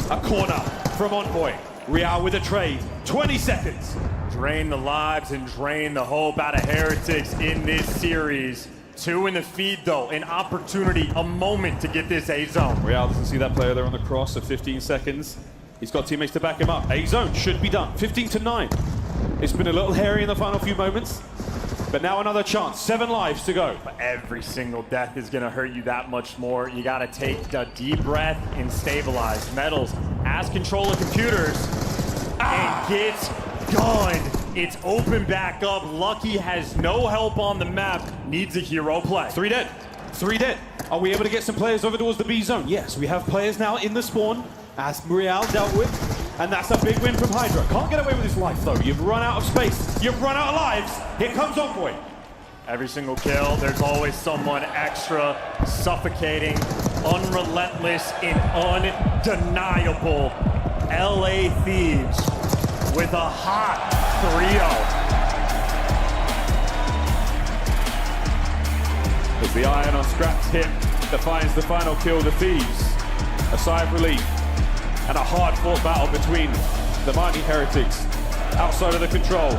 A corner from Envoy. Real with a trade. 20 seconds.
Drain the lives and drain the hope out of Heretics in this series. 2 in the feed though, an opportunity, a moment to get this A zone.
Real doesn't see that player there on the cross of 15 seconds. He's got teammates to back him up. A zone should be done. 15-9. It's been a little hairy in the final few moments, but now another chance. 7 lives to go.
But every single death is going to hurt you that much more. You got to take a deep breath and stabilize. Metals has control of computers and gets gunned. It's open back up. Lucky has no help on the map. Needs a hero play.
3 dead. 3 dead. Are we able to get some players over towards the B zone? Yes, we have players now in the spawn, as Real dealt with. And that's a big win from Hydra. Can't get away with his life, though. You've run out of space. You've run out of lives. Here comes Envoy.
Every single kill, there's always someone extra, suffocating, unrelentless, and undeniable. LA Thieves with a hot 3-0.
As the iron on Scrap's hip defines the final kill, the Thieves. A sigh of relief and a hard-fought battle between the mighty Heretics outside of the control.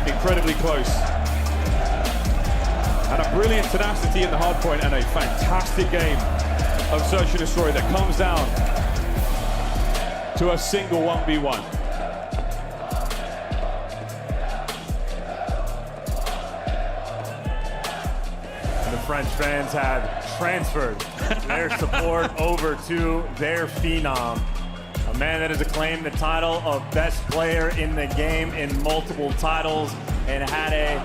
Incredibly close. And a brilliant tenacity in the hard point and a fantastic game of Search and Destroy that comes down to a single 1v1.
And the French fans have transferred their support over to their phenom. A man that has acclaimed the title of best player in the game in multiple titles and had a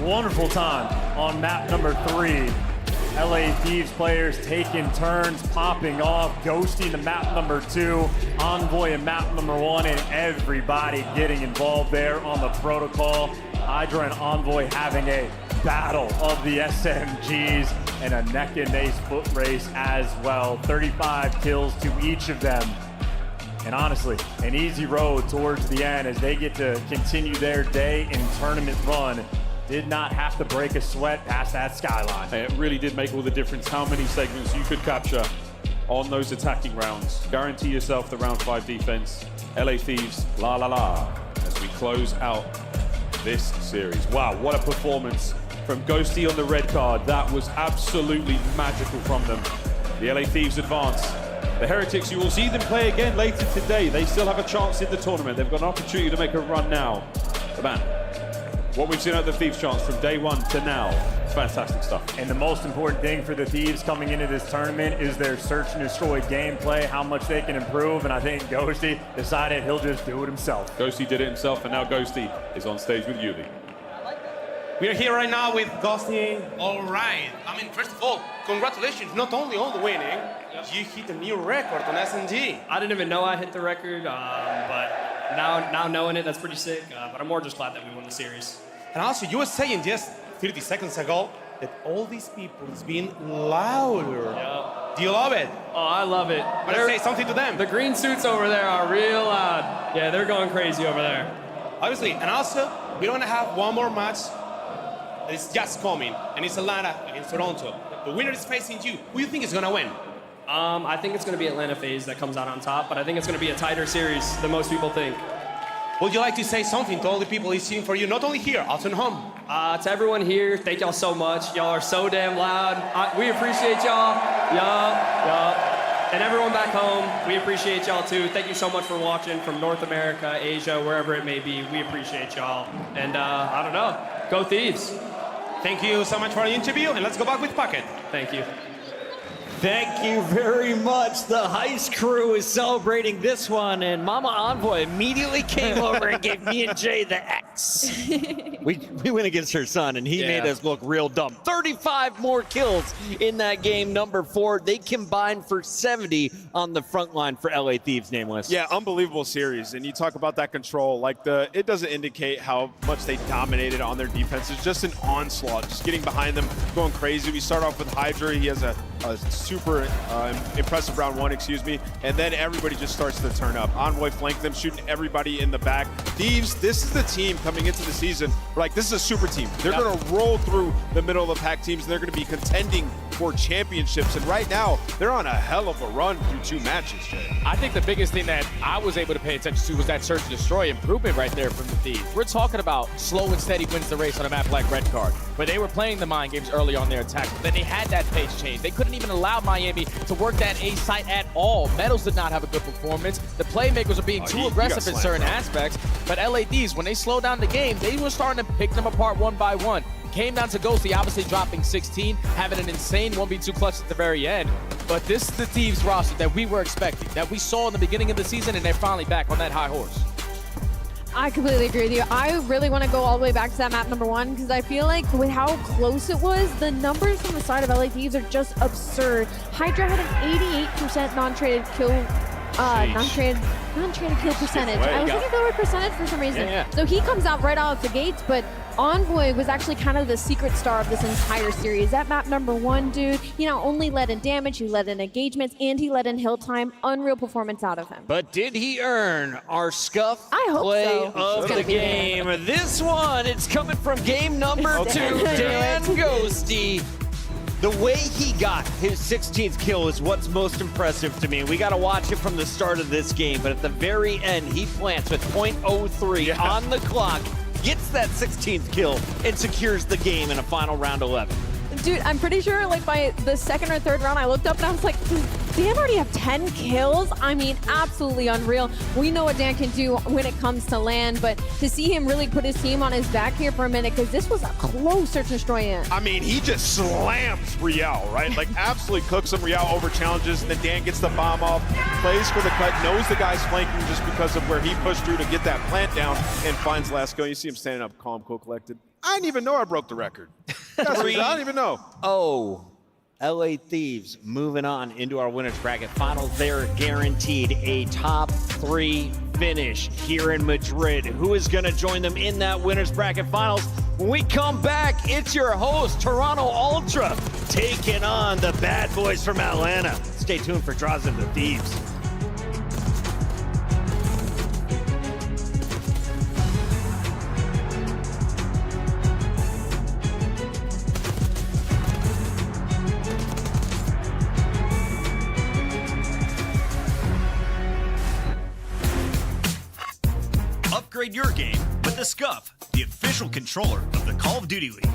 wonderful time on map number 3. LA Thieves players taking turns popping off, Ghosty to map number 2, Envoy in map number 1, and everybody getting involved there on the protocol. Hydra and Envoy having a battle of the SMGs and a neck and neck foot race as well. 35 kills to each of them. And honestly, an easy road towards the end as they get to continue their day in tournament run. Did not have to break a sweat past that skyline.
It really did make all the difference how many segments you could capture on those attacking rounds. Guarantee yourself the round 5 defense. LA Thieves, la la la, as we close out this series. Wow, what a performance from Ghosty on the red card. That was absolutely magical from them. The LA Thieves advance. The Heretics, you will see them play again later today. They still have a chance in the tournament. They've got an opportunity to make a run now. But man, what we've seen at the Thieves chance from day 1 to now, it's fantastic stuff.
And the most important thing for the Thieves coming into this tournament is their Search and Destroy gameplay, how much they can improve, and I think Ghosty decided he'll just do it himself.
Ghosty did it himself, and now Ghosty is on stage with Yubi.
We are here right now with Ghosty. All right. I mean, first of all, congratulations, not only on the winning, you hit a new record on SNG.
I didn't even know I hit the record, but now knowing it, that's pretty sick. But I'm more just glad that we won the series.
And also, you were saying just 30 seconds ago that all these people is being louder.
Yeah.
Do you love it?
Oh, I love it.
Let's say something to them.
The green suits over there are real loud. Yeah, they're going crazy over there.
Obviously, and also, we're gonna have one more match that is just coming, and it's Atlanta against Toronto. The winner is facing you. Who do you think is gonna win?
I think it's going to be Atlanta FaZe that comes out on top, but I think it's going to be a tighter series than most people think.
Would you like to say something to all the people who's cheering for you, not only here, also at home?
To everyone here, thank y'all so much. Y'all are so damn loud. We appreciate y'all. Yup. And everyone back home, we appreciate y'all too. Thank you so much for watching from North America, Asia, wherever it may be. We appreciate y'all. And I don't know, go Thieves.
Thank you so much for the interview, and let's go back with Puckett.
Thank you.
Thank you very much. The Heist crew is celebrating this one, and Mama Envoy immediately came over and gave me and Jay the X. we went against her son, and he made us look real dumb. 35 more kills in that game, number 4. They combined for 70 on the front line for LA Thieves, Nameless.
Yeah, unbelievable series. And you talk about that control, like it doesn't indicate how much they dominated on their defense. It's just an onslaught, just getting behind them, going crazy. We start off with Hydra. He has a super impressive round 1, and then everybody just starts to turn up. Envoy flanked them, shooting everybody in the back. Thieves, this is the team coming into the season. We're like, this is a super team. They're going to roll through the middle of the pack teams, and they're going to be contending for championships. And right now, they're on a hell of a run through 2 matches, Jay.
I think the biggest thing that I was able to pay attention to was that Search and Destroy improvement right there from the Thieves. We're talking about slow and steady wins the race on a map like Red Card, where they were playing the mind games early on their attack, but then they had that pace change. They couldn't even allow Miami to work that A site at all. Metals did not have a good performance. The playmakers were being too aggressive in certain aspects, but LA Thieves, when they slowed down the game, they were starting to pick them apart one by one. Came down to Ghosty, obviously dropping 16, having an insane 1v2 clutch at the very end. But this is the Thieves roster that we were expecting, that we saw in the beginning of the season, and they're finally back on that high horse.
I completely agree with you. I really want to go all the way back to that map number 1 because I feel like with how close it was, the numbers from the side of LA Thieves are just absurd. Hydra had an 88% non-traded kill non-traded kill percentage. I was looking at the word percentage for some reason. So he comes out right out of the gates, but Envoy was actually kind of the secret star of this entire series. That map number 1, dude, he not only let in damage, he let in engagements, and he let in hill time. Unreal performance out of him.
But did he earn our scuff
I hope
play
so.
of the game? This one, it's coming from game number 2, Dan Ghosty. The way he got his 16th kill is what's most impressive to me. We got to watch it from the start of this game, but at the very end, he plants with .03 on the clock, gets that 16th kill, and secures the game in a final round 11.
Dude, I'm pretty sure like by the second or third round, I looked up and I was like, does Dan already have 10 kills? I mean, absolutely unreal. We know what Dan can do when it comes to land, but to see him really put his team on his back here for a minute, because this was a close search and destroy in.
I mean, he just slams Real, right? Like, absolutely cooks him. Real over challenges, and then Dan gets the bomb off, plays for the cut, knows the guy's flanking just because of where he pushed through to get that plant down, and finds last go. You see him standing up calm, cool, collected. I didn't even know I broke the record. I don't even know.
Oh, LA Thieves moving on into our winners bracket finals. They're guaranteed a top 3 finish here in Madrid. Who is going to join them in that winners bracket finals? When we come back, it's your host, Toronto Ultra, taking on the bad boys from Atlanta. Stay tuned for Draws into Thieves.
Upgrade your game with the Scuff, the official controller of the Call of Duty League.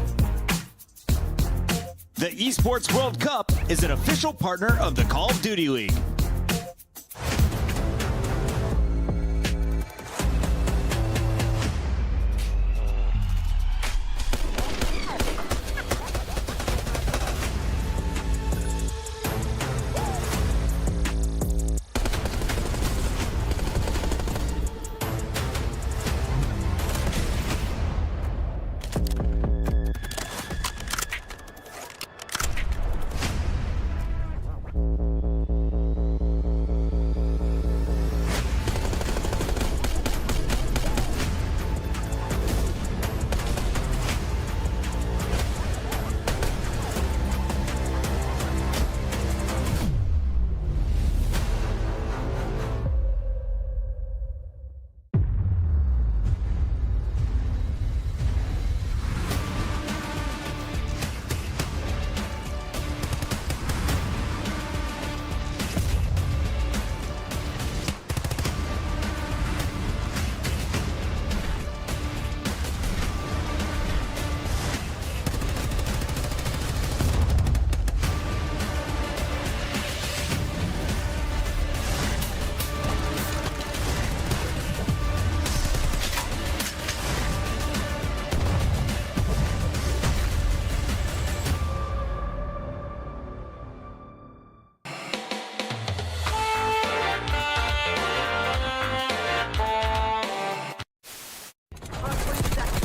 The Esports World Cup is an official partner of the Call of Duty League.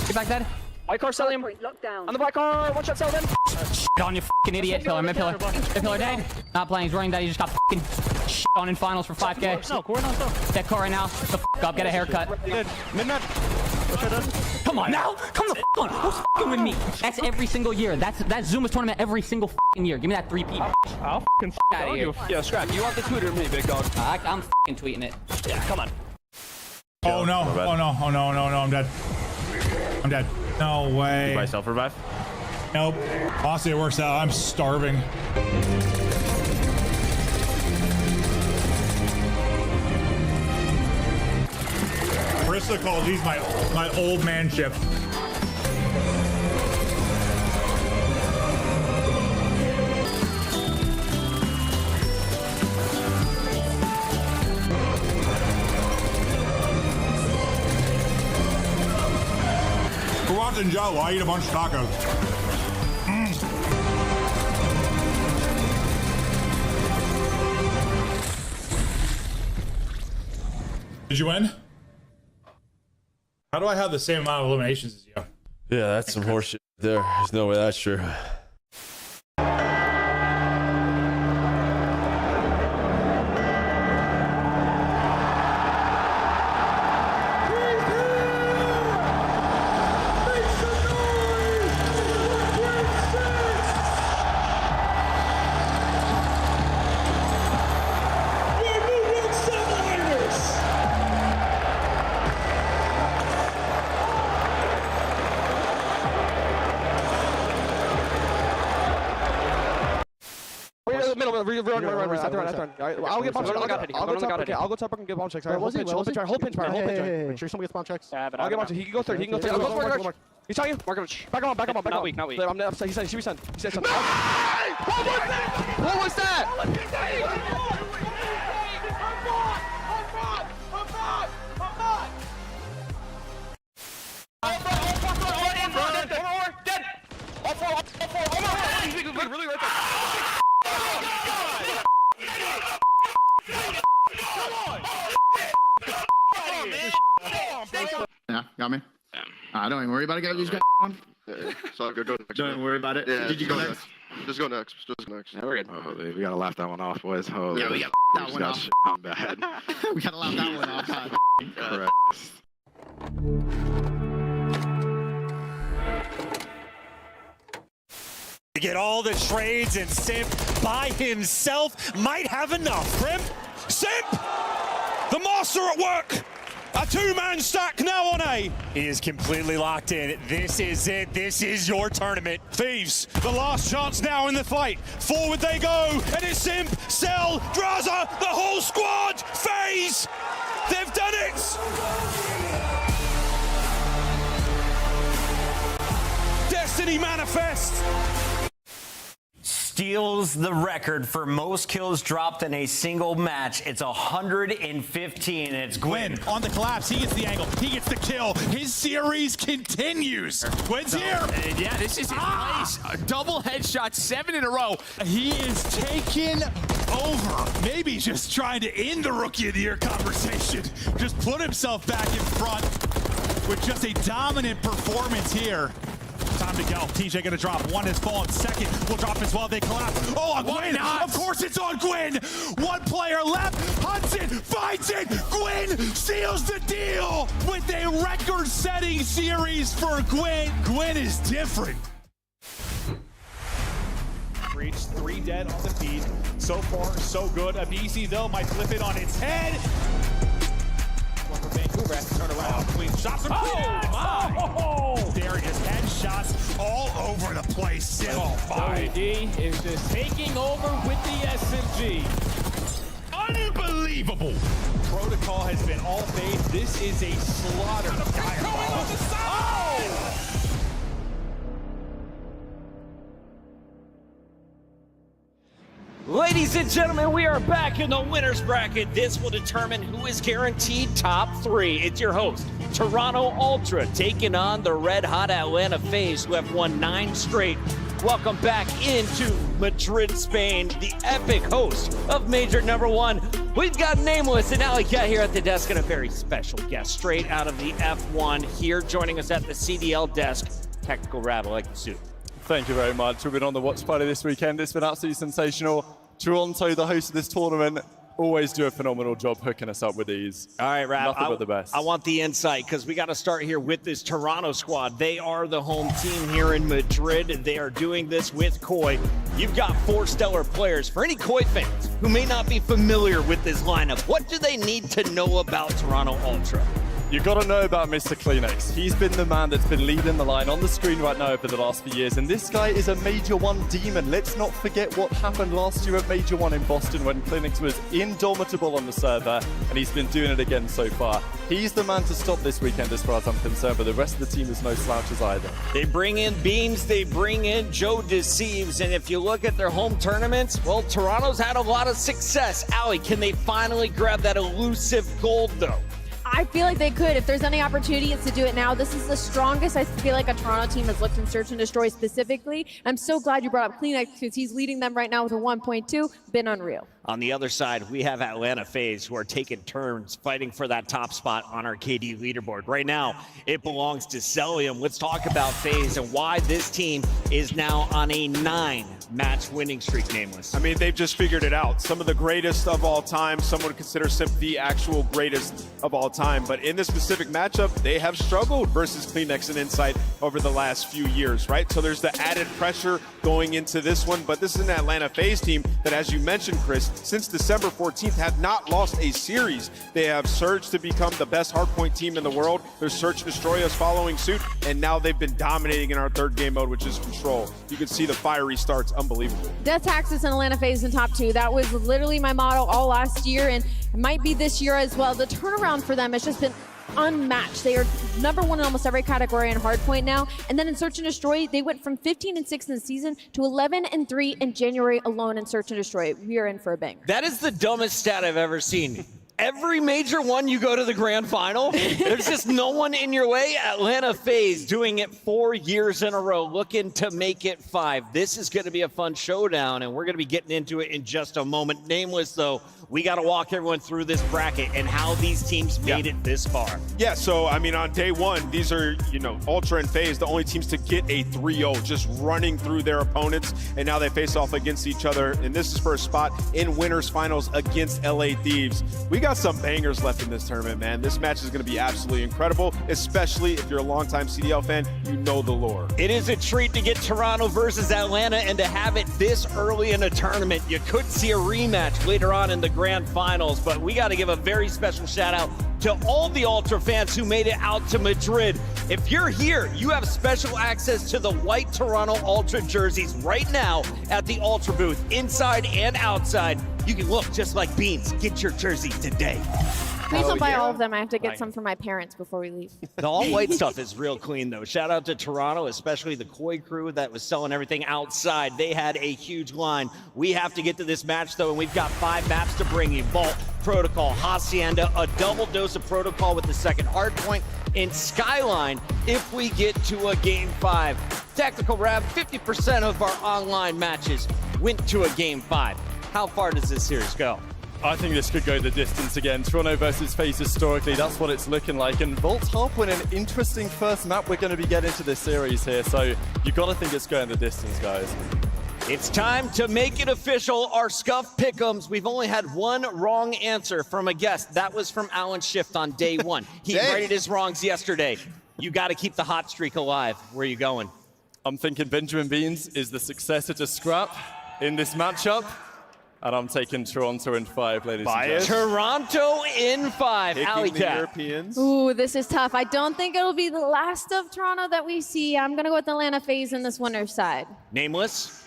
Get back dead.
White car, sell him. On the black car, one shot, sell him.
Shit on you fucking idiot. Pillar, mid pillar. Mid pillar dead. Not playing, he's running dead. He just got fucking shit on in finals for 5K.
No, core, no, no.
That car right now. The fuck up, get a haircut.
Midnight.
Come on now. Come the fuck on. Who's fucking with me? That's every single year. That's Zuma's tournament every single fucking year. Give me that 3P.
I'll fucking
out of here.
Yeah, Scrap, you want the Twitter or me, big dog?
I'm fucking tweeting it.
Yeah, come on.
Oh no, oh no, oh no, no, no, I'm dead. I'm dead. No way.
You buy self revive?
Nope. Honestly, it works out. I'm starving. Marissa calls these my old man ship. We're watching Joe while I eat a bunch of tacos. Did you win? How do I have the same amount of eliminations as you?
Yeah, that's some horseshit there. There's no way that's true.
Middle, run. I'll get bomb checks. I'll go top and get bomb checks. Hold pinch, Pyre. Make sure someone gets bomb checks. I'll get bomb checks. He can go third. I'll go for He's telling you. Back on.
Not weak.
I'm upset. He said something. What was that?
Yeah, got me. Don't even worry about it. Got these guys on.
So go next.
Don't worry about it.
Yeah,
Did you go next?
Just go next.
Yeah, we're good.
Oh, we gotta laugh that one off, boys. Oh,
Yeah, we got that one off.
I'm bad.
We gotta laugh that one off.
Correct.
To get all the trades, and Simp by himself might have enough.
Simp! The master at work! A two-man stack now on A.
He is completely locked in. This is it. This is your tournament.
Thieves, the last chance now in the fight. Forward they go, and it's Simp, Cell, Drazah, the whole squad! FaZe! They've done it! Destiny manifest!
Steals the record for most kills dropped in a single match. It's 115, and it's Gwyn.
On the collapse, he gets the angle, he gets the kill. His series continues. Gwyn's here.
Yeah, this is his place. A double headshot, 7 in a row.
He is taken over. Maybe just trying to end the Rookie of the Year conversation. Just put himself back in front with just a dominant performance here. Time to go. TJ gonna drop. One has fallen. Second will drop as well. They collapse. Oh, on Gwyn! Of course it's on Gwyn! One player left. Hunts it, finds it. Gwyn seals the deal with a record-setting series for Gwyn. Gwyn is different. Reached 3 dead on the feed. So far, so good. Abizi, though, might flip it on its head. One for Vancouver has to turn around. Clean shots from Darius headshots all over the place.
WD is just taking over with the SMG.
Unbelievable. Protocol has been all FaZe. This is a slaughter.
Ladies and gentlemen, we are back in the winner's bracket. This will determine who is guaranteed top 3. It's your host, Toronto Ultra, taking on the red-hot Atlanta FaZe, who have won 9 straight. Welcome back into Madrid, Spain, the epic host of Major Number 1. We've got Nameless and Alley Cat here at the desk, and a very special guest straight out of the F1 here, joining us at the CDL desk. Technical Rab, I like the suit.
Thank you very much. We've been on the watch party this weekend. It's been absolutely sensational. Toronto, the host of this tournament, always do a phenomenal job hooking us up with these.
All right, Rab,
Nothing but the best.
I want the insight, because we got to start here with this Toronto squad. They are the home team here in Madrid. They are doing this with Koi. You've got 4 stellar players. For any Koi fans who may not be familiar with this lineup, what do they need to know about Toronto Ultra?
You've got to know about Mr. Kleenex. He's been the man that's been leading the line on the screen right now over the last few years, and this guy is a Major 1 demon. Let's not forget what happened last year at Major 1 in Boston when Kleenex was indomitable on the server, and he's been doing it again so far. He's the man to stop this weekend as far as I'm concerned, but the rest of the team is no slouches either.
They bring in Beams, they bring in Joe Deceives, and if you look at their home tournaments, well, Toronto's had a lot of success. Allie, can they finally grab that elusive gold, though?
I feel like they could. If there's any opportunity, it's to do it now. This is the strongest I feel like a Toronto team has looked in Search and Destroy specifically. I'm so glad you brought up Kleenex, because he's leading them right now with a 1.2. Been unreal.
On the other side, we have Atlanta FaZe, who are taking turns fighting for that top spot on our KD leaderboard. Right now, it belongs to Cellium. Let's talk about FaZe and why this team is now on a 9-match winning streak, Nameless.
I mean, they've just figured it out. Some of the greatest of all time. Some would consider Simp the actual greatest of all time. time. But in this specific matchup, they have struggled versus Kleenex and Insight over the last few years, right? So there's the added pressure going into this one. But this is an Atlanta FaZe team that, as you mentioned, Chris, since December 14th have not lost a series. They have surged to become the best hardpoint team in the world. Their Search and Destroy us following suit, and now they've been dominating in our third game mode, which is Control. You can see the fiery starts, unbelievable.
Death Taxes and Atlanta FaZe in top 2. That was literally my motto all last year, and it might be this year as well. The turnaround for them has just been unmatched. They are number 1 in almost every category in hardpoint now. And then in Search and Destroy, they went from 15-6 in the season to 11-3 in January alone in Search and Destroy. We are in for a bang.
That is the dumbest stat I've ever seen. Every major one, you go to the grand final. There's just no one in your way. Atlanta FaZe doing it 4 years in a row, looking to make it 5. This is going to be a fun showdown, and we're going to be getting into it in just a moment. Nameless, though, we got to walk everyone through this bracket and how these teams made it this far.
Yeah, so, I mean, on day one, these are, Ultra and FaZe, the only teams to get a 3-0, just running through their opponents, and now they face off against each other, and this is for a spot in winners finals against LA Thieves. We got some bangers left in this tournament, man. This match is going to be absolutely incredible, especially if you're a longtime CDL fan, you know the lore.
It is a treat to get Toronto versus Atlanta, and to have it this early in a tournament. You could see a rematch later on in the grand finals, but we got to give a very special shout out to all the Ultra fans who made it out to Madrid. If you're here, you have special access to the white Toronto Ultra jerseys right now at the Ultra booth, inside and outside. You can look just like Beans. Get your jersey today.
Please don't buy all of them. I have to get some for my parents before we leave.
The all-white stuff is real clean, though. Shout out to Toronto, especially the Koi crew that was selling everything outside. They had a huge line. We have to get to this match, though, and we've got 5 maps to bring you. Vault, Protocol, Hacienda, a double dose of Protocol with the second hardpoint, and Skyline if we get to a Game 5. Tactical Rab, 50% of our online matches went to a Game 5. How far does this series go?
I think this could go the distance again. Toronto versus FaZe historically, that's what it's looking like. And Vault's Hardpoint, an interesting first map we're going to be getting to this series here. So you got to think it's going the distance, guys.
It's time to make it official. Our Scuff Pick'ems. We've only had one wrong answer from a guest. That was from Alan Shift on day 1. He righted his wrongs yesterday. You got to keep the hot streak alive. Where are you going?
I'm thinking Benjamin Beans is the successor to Scrap in this matchup. And I'm taking Toronto in 5, ladies and gentlemen.
Toronto in 5. Alley Cat.
Europeans.
Ooh, this is tough. I don't think it'll be the last of Toronto that we see. I'm going to go with Atlanta FaZe in this winner's side.
Nameless.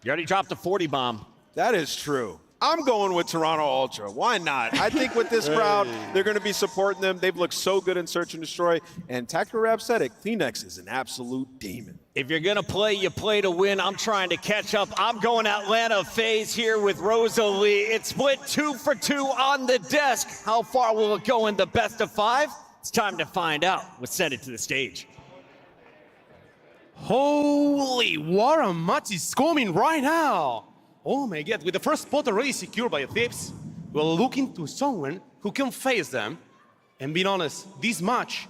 You already dropped a 40 bomb.
That is true. I'm going with Toronto Ultra. Why not? I think with this crowd, they're going to be supporting them. They've looked so good in Search and Destroy. And Tactical Rab said it, Kleenex is an absolute demon.
If you're going to play, you play to win. I'm trying to catch up. I'm going Atlanta FaZe here with Rosalie. It's split 2 for 2 on the desk. How far will it go in the best of 5? It's time to find out. Let's send it to the stage.
Holy, what a match is coming right now. Oh my God, with the first spot already secured by the Thieves, we're looking to someone who can face them. And being honest, this match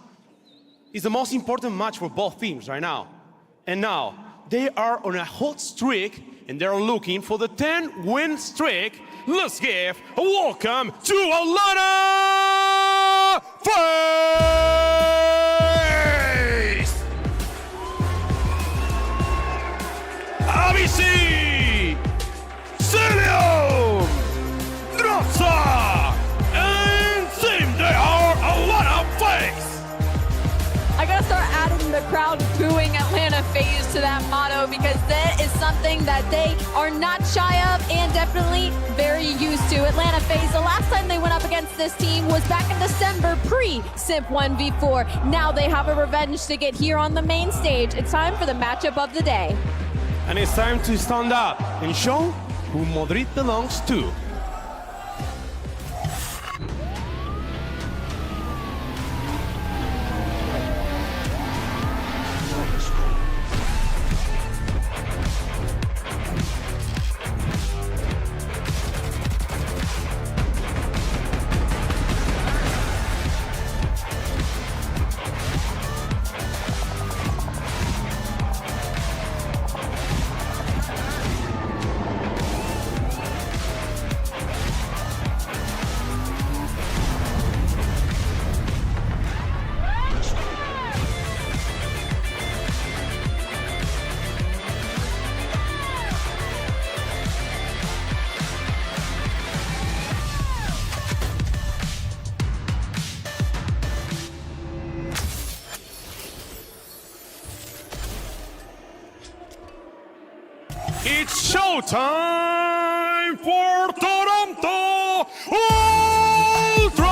is the most important match for both teams right now. And now, they are on a hot streak, and they're looking for the 10-win streak. Let's give a welcome to Atlanta FaZe! ABC! Cilium! Drossa! And Sim, they are Atlanta FaZe!
I gotta start adding the crowd booing Atlanta FaZe to that motto, because that is something that they are not shy of and definitely very used to. Atlanta FaZe, the last time they went up against this team was back in December, pre-Simp 1v4. Now they have a revenge to get here on the main stage. It's time for the matchup of the day.
And it's time to stand up and show who Madrid belongs to.
It's showtime for Toronto Ultra!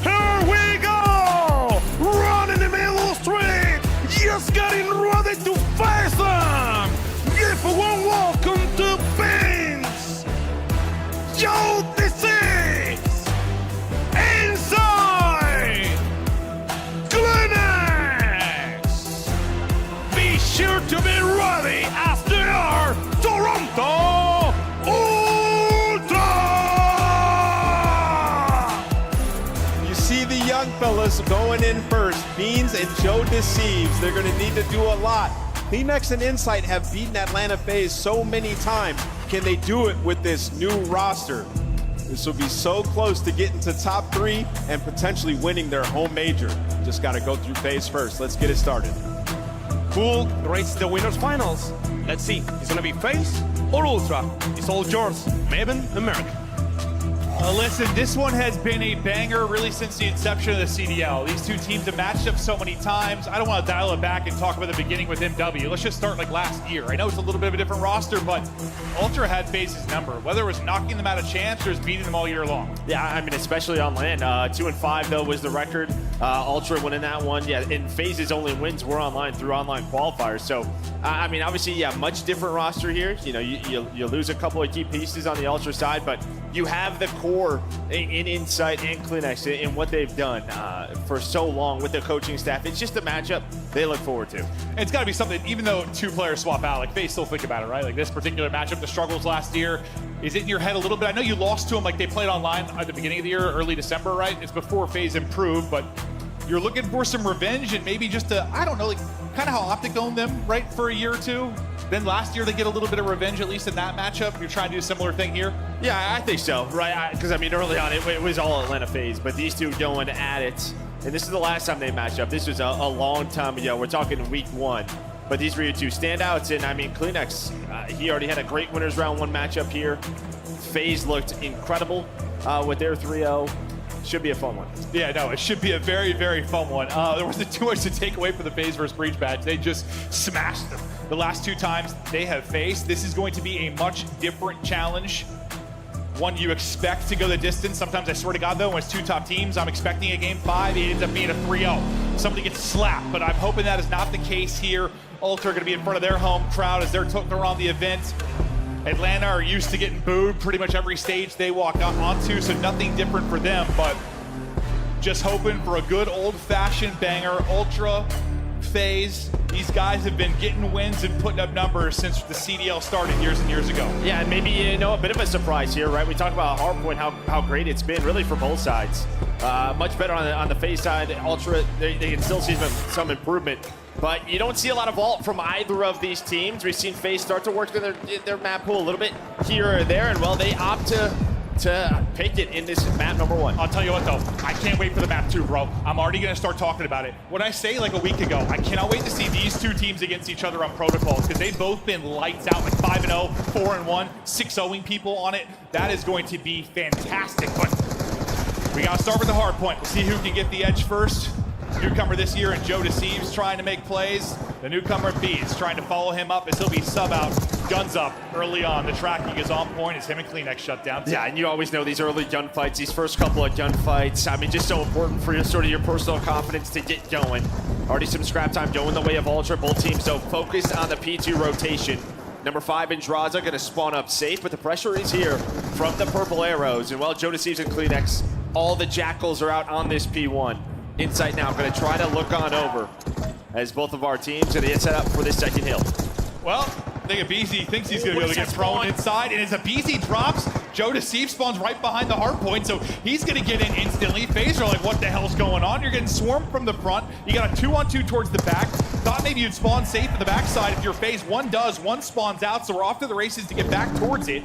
Here we go! Running the middle street, just getting ready to face them! Give a warm welcome to Vince! Joe Disease! Inside! Clinics! Be sure to be ready as they are Toronto Ultra!
You see the young fellas going in first. Beans and Joe Deceives. They're going to need to do a lot. Kleenex and Insight have beaten Atlanta FaZe so many times. Can they do it with this new roster? This will be so close to getting to top 3 and potentially winning their home major. Just got to go through FaZe first. Let's get it started.
Who rates the winners finals? Let's see. It's gonna be FaZe or Ultra. It's all yours, Maven America.
Listen, this one has been a banger really since the inception of the CDL. These two teams have matched up so many times. I don't want to dial it back and talk about the beginning with MW. Let's just start like last year. I know it's a little bit of a different roster, but Ultra had FaZe's number, whether it was knocking them out of champs or just beating them all year long.
Yeah, I mean, especially on LAN. 2-5 though was the record. Ultra winning that one. Yeah, and FaZe's only wins were online through online qualifiers. So, I mean, obviously, yeah, much different roster here. You know, you lose a couple of key pieces on the Ultra side, but you have the core in Insight and Kleenex in what they've done for so long with the coaching staff. It's just a matchup they look forward to.
And it's got to be something, even though 2 players swap out, like they still think about it, right? Like this particular matchup, the struggles last year, is it in your head a little bit? I know you lost to them, like they played online at the beginning of the year, early December, right? It's before FaZe improved, but you're looking for some revenge and maybe just to, I don't know, like kind of how Optic owned them, right, for a year or 2. Then last year they get a little bit of revenge, at least in that matchup. You're trying to do a similar thing here?
Yeah, I think so, right? Because, I mean, early on, it was all Atlanta FaZe, but these two going at it. And this is the last time they matched up. This was a long time ago. We're talking week 1. But these were your 2 standouts. And, I mean, Kleenex, he already had a great winners round 1 matchup here. FaZe looked incredible with their 3-0. Should be a fun one.
Yeah, no, it should be a very, very fun one. There wasn't too much to take away from the FaZe versus Breach badge. They just smashed them. The last 2 times they have faced, this is going to be a much different challenge. One you expect to go the distance. Sometimes, I swear to God, though, when it's 2 top teams, I'm expecting a game 5. It ends up being a 3-0. Somebody gets slapped, but I'm hoping that is not the case here. Ultra are going to be in front of their home crowd as they're on the event. Atlanta are used to getting booed pretty much every stage they walk onto, so nothing different for them, but just hoping for a good old-fashioned banger. Ultra, FaZe, these guys have been getting wins and putting up numbers since the CDL started years and years ago.
Yeah, and maybe, you know, a bit of a surprise here, right? We talk about Hardpoint, how great it's been, really, for both sides. Much better on the FaZe side. Ultra, they can still see some improvement. But you don't see a lot of vault from either of these teams. We've seen FaZe start to work their map pool a little bit here or there, and well, they opt to pick it in this map number 1.
I'll tell you what, though, I can't wait for the map 2, bro. I'm already going to start talking about it. When I say like a week ago, I cannot wait to see these 2 teams against each other on protocols, because they've both been lights out, like 5-0, 4-1, 6-0ing people on it. That is going to be fantastic, but we got to start with the hard point. We'll see who can get the edge first. Newcomer this year, and Joe Deceives trying to make plays. The newcomer Bees trying to follow him up as he'll be sub out, guns up early on. The tracking is on point as him and Kleenex shut down.
Yeah, and you always know these early gunfights, these first couple of gunfights, I mean, just so important for your personal confidence to get going. Already some scrap time going the way of Ultra. Both teams, so focus on the P2 rotation. Number 5, Andraza, going to spawn up safe, but the pressure is here from the Purple Arrows. And well, Joe Deceives and Kleenex, all the Jackals are out on this P1. Insight now going to try to look on over as both of our teams are going to get set up for this second hill.
Well, I think Abizi thinks he's going to be able to get thrown inside, and as Abizi drops, Joe Deceives spawns right behind the hard point, so he's going to get in instantly. FaZe are like, what the hell's going on? You're getting swarmed from the front. You got a 2-on-2 towards the back. Thought maybe you'd spawn safe in the backside if your FaZe. One does, one spawns out, so we're off to the races to get back towards it.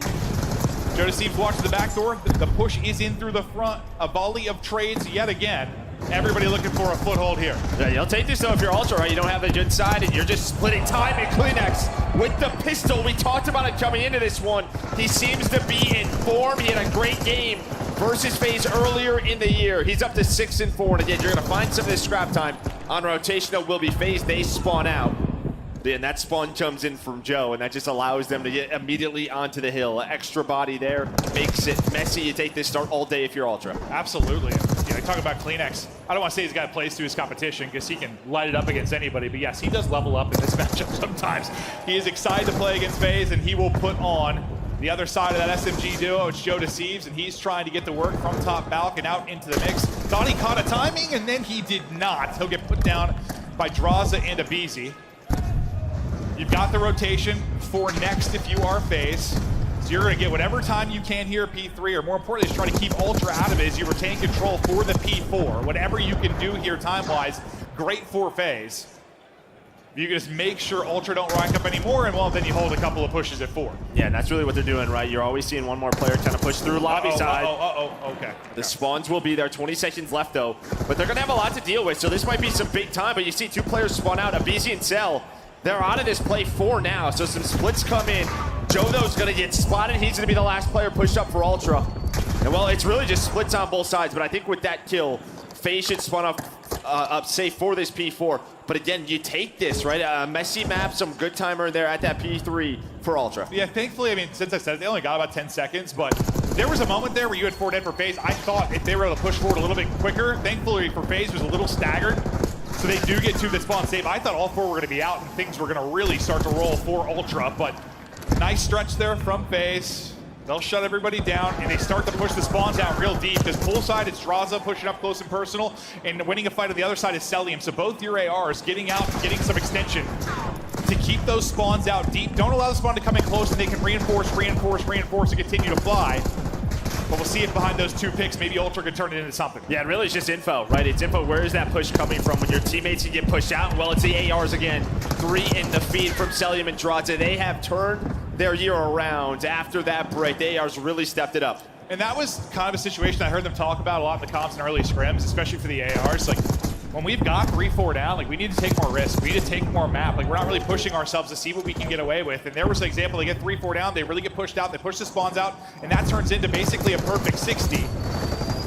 Joe Deceives watching the back door. The push is in through the front. A volley of trades yet again. Everybody looking for a foothold here.
Yeah, you'll take this though if you're Ultra, right? You don't have the good side and you're just splitting time. And Kleenex with the pistol. We talked about it coming into this one. He seems to be in form. He had a great game versus FaZe earlier in the year. He's up to 6-4. And again, you're going to find some of this scrap time
On rotation, though, will be FaZe. They spawn out. And that spawn comes in from Joe, and that just allows them to get immediately onto the hill. Extra body there makes it messy. You take this start all day if you're Ultra.
Absolutely. You know, talk about CleanX. I don't want to say he's got to play through his competition because he can light it up against anybody. But yes, he does level up in this matchup sometimes. He is excited to play against FaZe, and he will put on the other side of that SMG duo. It's Joe Deceives, and he's trying to get the work from top Balk and out into the mix. Thought he caught a timing, and then he did not. He'll get put down by Draza and aBeZy. You've got the rotation for next if you are FaZe. So you're going to get whatever time you can here at P3, or more importantly, is try to keep Ultra out of it as you retain control for the P4. Whatever you can do here time-wise, great for FaZe. You can just make sure Ultra don't rack up anymore, and well, then you hold a couple of pushes at 4.
Yeah, and that's really what they're doing, right? You're always seeing one more player kind of push through lobby side.
Okay.
The spawns will be there. 20 seconds left, though. But they're going to have a lot to deal with, so this might be some big time. But you see 2 players spawn out, aBeZy and Cell. They're out of this play 4 now, so some splits come in. Joe, though, is going to get spotted. He's going to be the last player pushed up for Ultra. And, well, it's really just splits on both sides, but I think with that kill, FaZe should spawn up safe for this P4. But, again, you take this, right? A messy map, some good timer there at that P3 for Ultra.
Yeah, thankfully, I mean, since I said it, they only got about 10 seconds, but there was a moment there where you had 4 dead for FaZe. I thought if they were able to push forward a little bit quicker, thankfully for FaZe was a little staggered. So they do get to the spawn safe. I thought all 4 were going to be out and things were going to really start to roll for Ultra, but nice stretch there from FaZe. They'll shut everybody down, and they start to push the spawns out real deep. Because pool side, it's Draza pushing up close and personal, and winning a fight on the other side is Cellium. So both your ARs getting out and getting some extension to keep those spawns out deep. Don't allow the spawn to come in close, and they can reinforce, and continue to fly. But we'll see if behind those 2 picks, maybe Ultra could turn it into something.
Yeah, really it's just info, right? It's info. Where is that push coming from when your teammates can get pushed out? Well, it's the ARs again. 3 in the feed from Cellium and Draza. They have turned their year around after that break. The ARs really stepped it up.
And that was kind of a situation I heard them talk about a lot in the comps and early scrims, especially for the ARs. Like, when we've got 3-4 down, like, we need to take more risks. We need to take more map. Like, we're not really pushing ourselves to see what we can get away with. And there was an example, they get 3-4 down, they really get pushed out, they push the spawns out, and that turns into basically a perfect 60.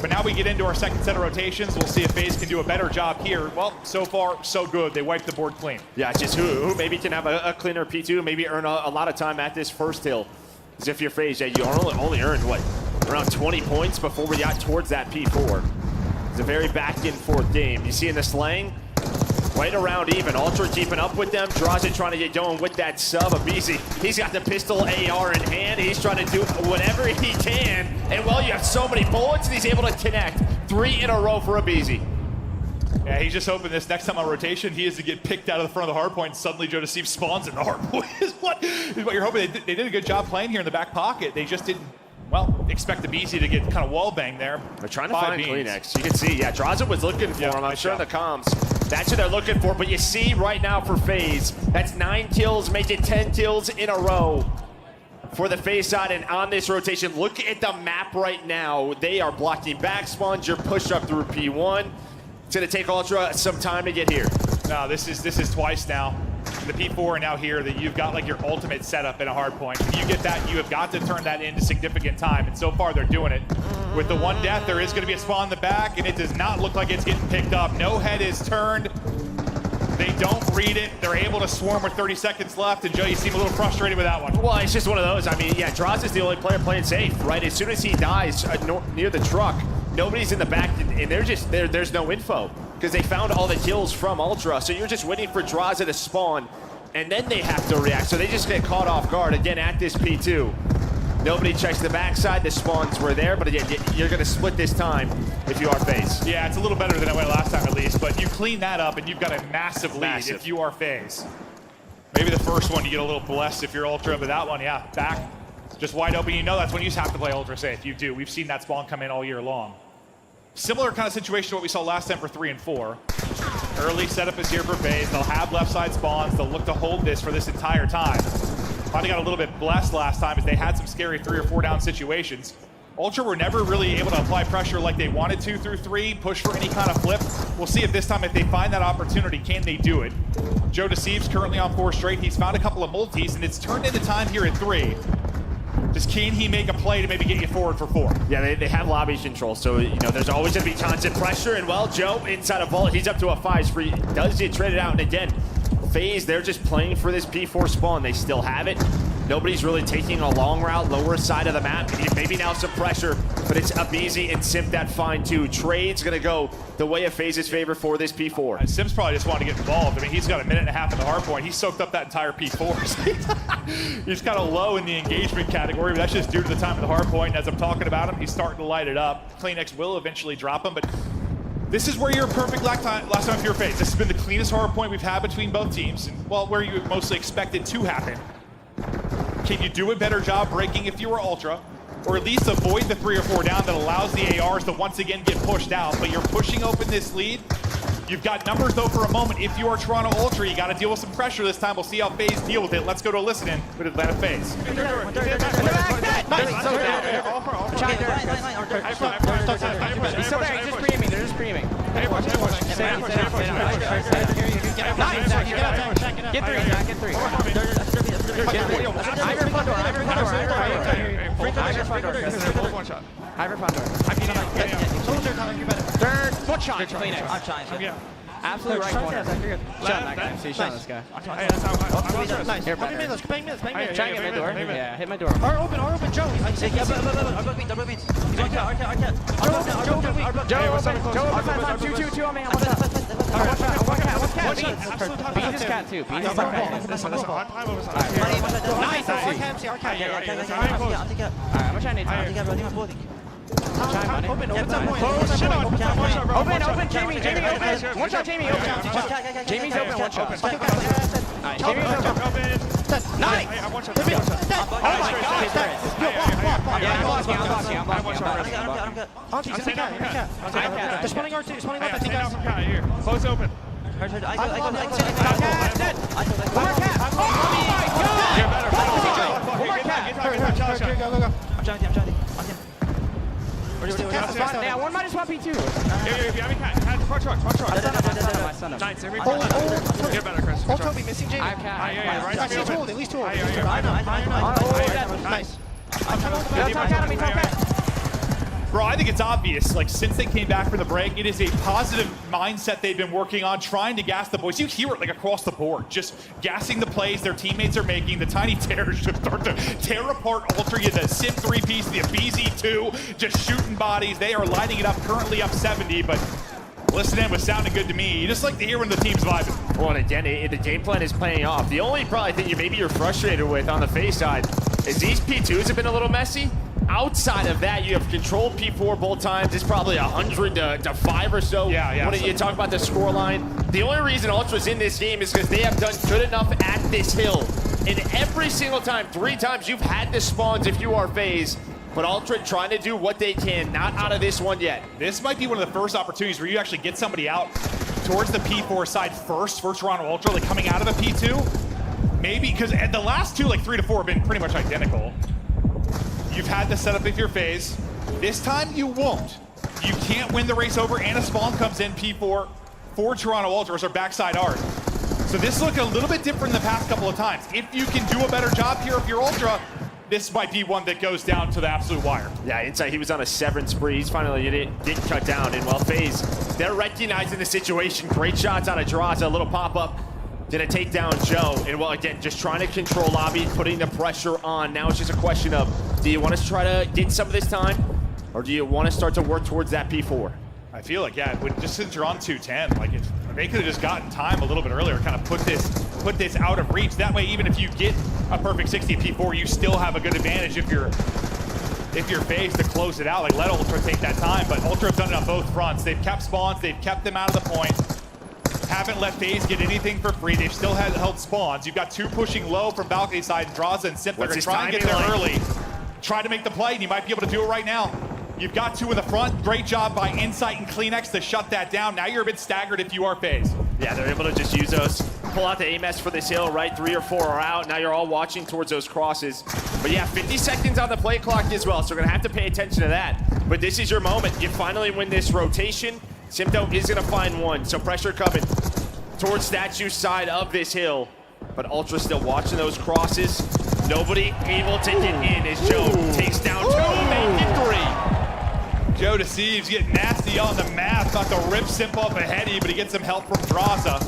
But now we get into our second set of rotations. We'll see if FaZe can do a better job here. Well, so far, so good. They wiped the board clean.
Yeah, just who maybe can have a cleaner P2, maybe earn a lot of time at this first hill. As if you're FaZe, you only earned, what, around 20 points before we got towards that P4. It's a very back-and-forth game. You see in the slang, right around even. Ultra keeping up with them. Draza trying to get going with that sub. aBeZy, he's got the pistol AR in hand. He's trying to do whatever he can. And, well, you have so many bullets, and he's able to connect 3 in a row for aBeZy.
Yeah, he's just hoping this next time on rotation, he is to get picked out of the front of the hardpoint, and suddenly Joe Deceives spawns in the hardpoint is what you're hoping. They did a good job playing here in the back pocket. They just didn't, well, expect aBeZy to get kind of wall bang there.
They're trying to find CleanX. You can see, yeah, Draza was looking for him. I'm sure in the comms. That's what they're looking for. But you see right now for FaZe, that's 9 kills, make it 10 kills in a row for the FaZe side. And on this rotation, look at the map right now. They are blocking back spawns. You're pushed up through P1. It's going to take Ultra some time to get here.
No, this is twice now. The P4 and now here that you've got like your ultimate setup in a hard point. When you get that, you have got to turn that into significant time. And so far they're doing it. With the 1 death, there is going to be a spawn in the back, and it does not look like it's getting picked up. No head is turned. They don't read it. They're able to swarm with 30 seconds left, and Joe, you seem a little frustrated with that one.
Well, it's just one of those. I mean, yeah, Draza is the only player playing safe, right? As soon as he dies near the truck, nobody's in the back, and there's no info because they found all the kills from Ultra. So you're just waiting for Draza to spawn, and then they have to react. So they just get caught off guard again at this P2. Nobody checks the backside. The spawns were there, but again, you're going to split this time if you are FaZe.
Yeah, it's a little better than it went last time at least, but you clean that up and you've got a massive lead if you are FaZe. Maybe the first one you get a little blessed if you're Ultra, but that one, yeah, back just wide open. You know that's when you have to play Ultra safe. You do. We've seen that spawn come in all year long. Similar kind of situation to what we saw last time for 3 and 4. Early setup is here for FaZe. They'll have left side spawns. They'll look to hold this for this entire time. Probably got a little bit blessed last time as they had some scary 3 or 4 down situations. Ultra were never really able to apply pressure like they wanted to through 3, push for any kind of flip. We'll see if this time, if they find that opportunity, can they do it? Joe Deceives currently on 4 straight. He's found a couple of multis, and it's turned into time here at 3. Just can he make a play to maybe get you forward for 4?
Yeah, they have lobby control, so there's always going to be constant pressure. And well, Joe inside a vault, he's up to a 5 spree. Does get traded out, and again, FaZe, they're just playing for this P4 spawn. They still have it. Nobody's really taking a long route, lower side of the map. Maybe now some pressure, but it's aBeZy and Simp that find 2. Trade's going to go the way of FaZe's favor for this P4.
Simps probably just wanted to get involved. I mean, he's got a minute and a half in the hard point. He soaked up that entire P4. He's kind of low in the engagement category, but that's just due to the time of the hard point. And as I'm talking about him, he's starting to light it up. CleanX will eventually drop him, but this is where you're perfect last time for your FaZe. This has been the cleanest hard point we've had between both teams, and well, where you mostly expect it to happen. Can you do a better job breaking if you were Ultra, or at least avoid the 3 or 4 down that allows the ARs to once again get pushed out, but you're pushing open this lead? You've got numbers though for a moment. If you are Toronto Ultra, you got to deal with some pressure this time. We'll see how FaZe deal with it. Let's go to listening with Atlanta FaZe.
He's still there, he's just pre-aiming, they're just pre-aiming. Get 3, Zach, get 3. Third foot shot. CleanX. Absolutely right corner. Shot that guy. See, shot this guy. Here, better. Try and get my door. Yeah, hit my door.
R open, Joe.
Joe, on me. Beat this cat too. Beat this cat. Nice. I'm gonna try and need Open, Jamie, open. One shot, Jamie, open. Jamie's open, one shot. Nice, Jamie's open. Nice! Oh my God.
They're spawning R2, spawning left, I think, guys.
Here, close open.
One more cat! Go. I'm joining.
Yeah, one minus 1 P2.
Here, behind me, cat. Front truck.
I stunned him.
Nice, get better, Chris.
Hold Toby, missing Jamie.
I have cat.
Yeah, right.
I see two, at least two.
I
know. Nice.
Top cat.
Bro, I think it's obvious, like, since they came back from the break, it is a positive mindset they've been working on, trying to gas the boys. You hear it, like, across the board, just gassing the plays their teammates are making. The Tiny Terrors just start to tear apart Ultra. You the Simp 3-piece, the aBeZy 2, just shooting bodies. They are lighting it up, currently up 70, but listening was sounding good to me. You just like to hear when the team's vibing.
Well, and again, the game plan is paying off. The only probably thing you're frustrated with on the FaZe side is these P2s have been a little messy. Outside of that, you have controlled P4 both times. It's probably 100 to 5 or so.
Yeah.
When you talk about the scoreline, the only reason Ultra's in this game is because they have done good enough at this hill. And every single time, 3 times, you've had the spawns if you are FaZe. But Ultra trying to do what they can, not out of this one yet.
This might be one of the first opportunities where you actually get somebody out towards the P4 side first for Toronto Ultra, like coming out of the P2. Maybe, because the last 2, like 3 to 4, have been pretty much identical. You've had the setup if you're FaZe. This time you won't. You can't win the race over, and a spawn comes in P4 for Toronto Ultra, or backside art. So this looked a little bit different the past couple of times. If you can do a better job here if you're Ultra, this might be one that goes down to the absolute wire.
Yeah, Inside, he was on a 7 spree. He's finally didn't cut down. And well, FaZe, they're recognizing the situation. Great shots out of Draza, a little pop-up. Gonna take down Joe, and well, again, just trying to control lobby, putting the pressure on. Now it's just a question of, do you want to try to get some of this time, or do you want to start to work towards that P4?
I feel like, yeah, just since you're on 210, like if they could have just gotten time a little bit earlier, kind of put this out of reach. That way, even if you get a perfect 60 P4, you still have a good advantage if you're FaZe to close it out. Like, let Ultra take that time, but Ultra have done it on both fronts. They've kept spawns, they've kept them out of the point. Haven't let FaZe get anything for free. They've still held spawns. You've got 2 pushing low from balcony side, and Draza and Simp. They're going to try and get there early. Try to make the play, and you might be able to do it right now. You've got 2 in the front. Great job by Insight and CleanX to shut that down. Now you're a bit staggered if you are FaZe.
Yeah, they're able to just use those. Pull out the AMS for this hill, right? 3 or 4 are out. Now you're all watching towards those crosses. But yeah, 50 seconds on the play clock as well, so we're going to have to pay attention to that. But this is your moment. You finally win this rotation. Simto is going to find one, so pressure coming towards Statue side of this hill. But Ultra still watching those crosses. Nobody able to get in as Joe takes down 2, making 3.
Joe Deceives getting nasty on the map, about to rip Simp off a heady, but he gets some help from Draza.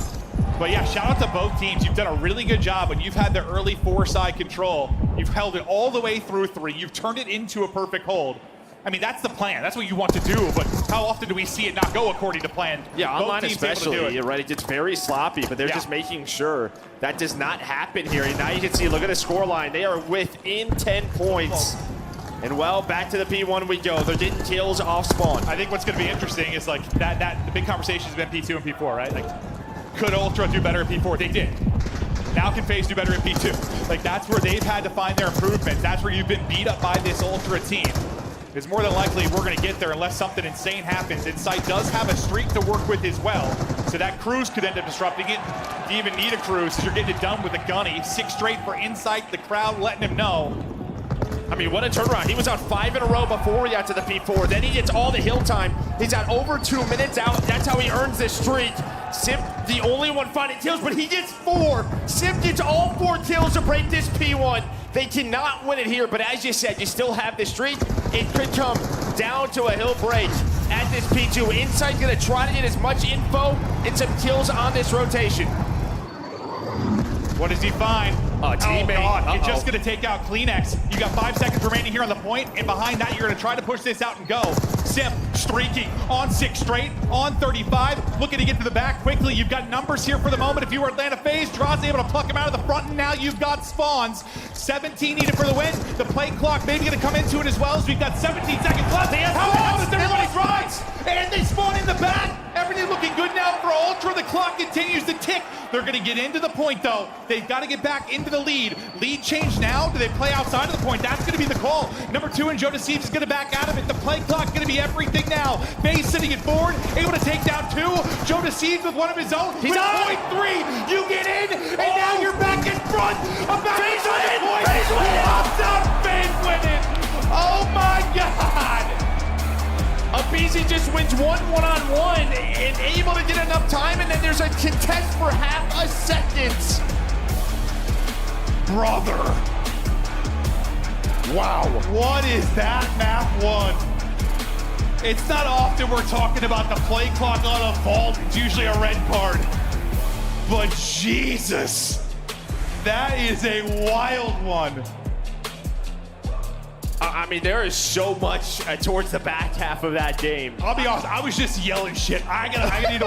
But yeah, shout out to both teams. You've done a really good job when you've had the early 4-side control. You've held it all the way through 3. You've turned it into a perfect hold. I mean, that's the plan. That's what you want to do, but how often do we see it not go according to plan?
Yeah,
Both
online
teams able to do
especially,
it.
right? It gets very sloppy, but they're just making sure that does not happen here. And now you can see, look at the scoreline. They are within 10 points. And well, back to the P1 we go. They're getting kills off spawn.
I think what's going to be interesting is like that the big conversation has been P2 and P4, right? Like, could Ultra do better in P4? They did. Now can FaZe do better in P2? Like, that's where they've had to find their improvements. That's where you've been beat up by this Ultra team. It's more than likely we're going to get there unless something insane happens. Insight does have a streak to work with as well, so that Cruz could end up disrupting it. You even need a Cruz because you're getting it done with a Gunny. 6 straight for Insight, the crowd letting him know.
I mean, what a turnaround. He was out 5 in a row before he got to the P4. Then he gets all the hill time. He's at over 2 minutes out. That's how he earns this streak. Simp, the only one finding kills, but he gets 4. Simp gets all 4 kills to break this P1. They cannot win it here, but as you said, you still have this streak. It could come down to a hill break at this P2. Insight's gonna try to get as much info and some kills on this rotation.
What does he find?
A teammate.
Oh God, you're just gonna take out CleanX. You got 5 seconds remaining here on the point, and behind that, you're gonna try to push this out and go. Simp streaking on 6 straight, on 35, looking to get to the back quickly. You've got numbers here for the moment. If you were Atlanta FaZe, Draw's able to pluck him out of the front, and now you've got spawns. 17 needed for the win. The play clock maybe gonna come into it as well, so we've got 17 seconds left. How the hell does everybody rise? And they spawn in the back. Everything looking good now for Ultra. The clock continues to tick. They're going to get into the point, though. They've got to get back into the lead. Lead change now. Do they play outside of the point? That's going to be the call. Number 2 and Joe Deceives is going to back out of it. The play clock going to be everything now. FaZe sitting it forward, able to take down 2. Joe Deceives with one of his own. He's on point 3. You get in, and now you're back in front. FaZe winning. FaZe winning. Awesome. FaZe winning. Oh my God.
Abizi just wins 1 one-on-one and able to get enough time, and then there's a contest for half a second.
Brother. Wow. What is that map 1? It's not often we're talking about the play clock on a vault. It's usually a red card. But Jesus, that is a wild one.
I mean, there is so much towards the back half of that game.
I'll be honest, I was just yelling shit. I need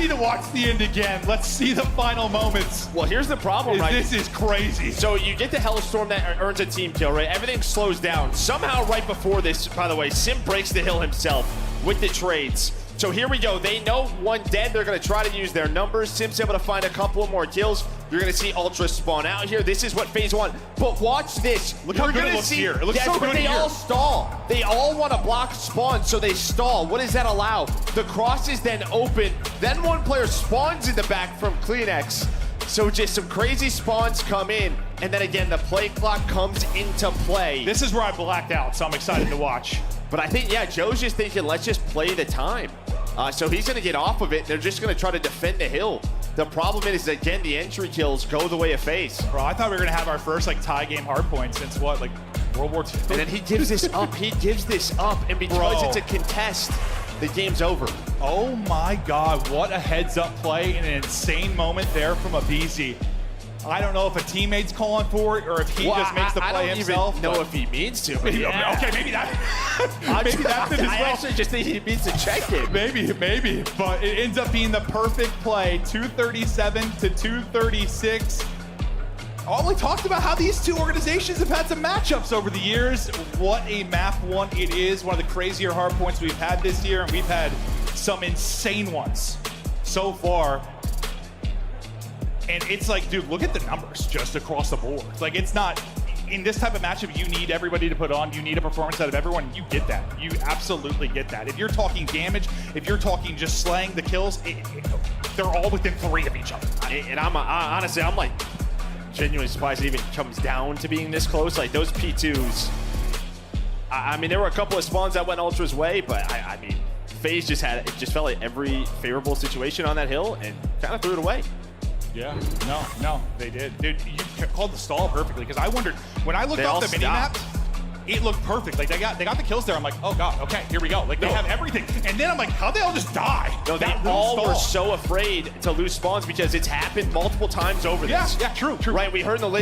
to watch the end again. Let's see the final moments.
Well, here's the problem, right?
This is crazy.
So you get the Hellstorm that earns a team kill, right? Everything slows down. Somehow right before this, by the way, Simp breaks the hill himself with the trades. So here we go. They know 1 dead. They're going to try to use their numbers. Simp's able to find a couple more kills. You're going to see Ultra spawn out here. This is what FaZe want. But watch this.
Look how good it looks here. It looks so good
but they
here.
all stall. They all want to block spawn, so they stall. What does that allow? The cross is then open. Then one player spawns in the back from CleanX. So just some crazy spawns come in. And then again, the play clock comes into play.
This is where I blacked out, so I'm excited to watch.
But I think, yeah, Joe's just thinking, let's just play the time. So he's going to get off of it. They're just going to try to defend the hill. The problem is, again, the entry kills go the way of FaZe.
Bro, I thought we were going to have our first, tie game hard point since what, World War II?
And then he gives this up. He gives this up. And because it's a contest, the game's over.
Oh, my God. What a heads-up play and an insane moment there from Abizi. I don't know if a teammate's calling for it or if he just makes the play himself.
I don't even know if he means to.
Yeah. Okay, maybe that. Maybe that's it as well.
I actually just think he means to check it.
Maybe. But it ends up being the perfect play. 237 to 236. All we talked about how these two organizations have had some matchups over the years. What a map 1 it is. One of the crazier hard points we've had this year, and we've had some insane ones so far. And it's like, dude, look at the numbers just across the board. It's not, in this type of matchup, you need everybody to put on. You need a performance out of everyone. You get that. You absolutely get that. If you're talking damage, if you're talking just slaying the kills, they're all within 3 of each other.
And honestly, I'm genuinely surprised it even comes down to being this close. Those P2s, I mean, there were a couple of spawns that went Ultra's way, but I mean, FaZe just felt like every favorable situation on that hill and kind of threw it away.
Yeah, no, they did. Dude, you called the stall perfectly, because I wondered, when I looked
They
off
all
the mini-map,
stopped.
it looked perfect. Like, they got the kills there. I'm like, oh god, okay, here we go. Like, they have everything. And then I'm like, how'd they all just die?
No, they
That little
all were
stall.
so afraid to lose spawns because it's happened multiple times over this.
Yeah, true.
Right, we heard in the list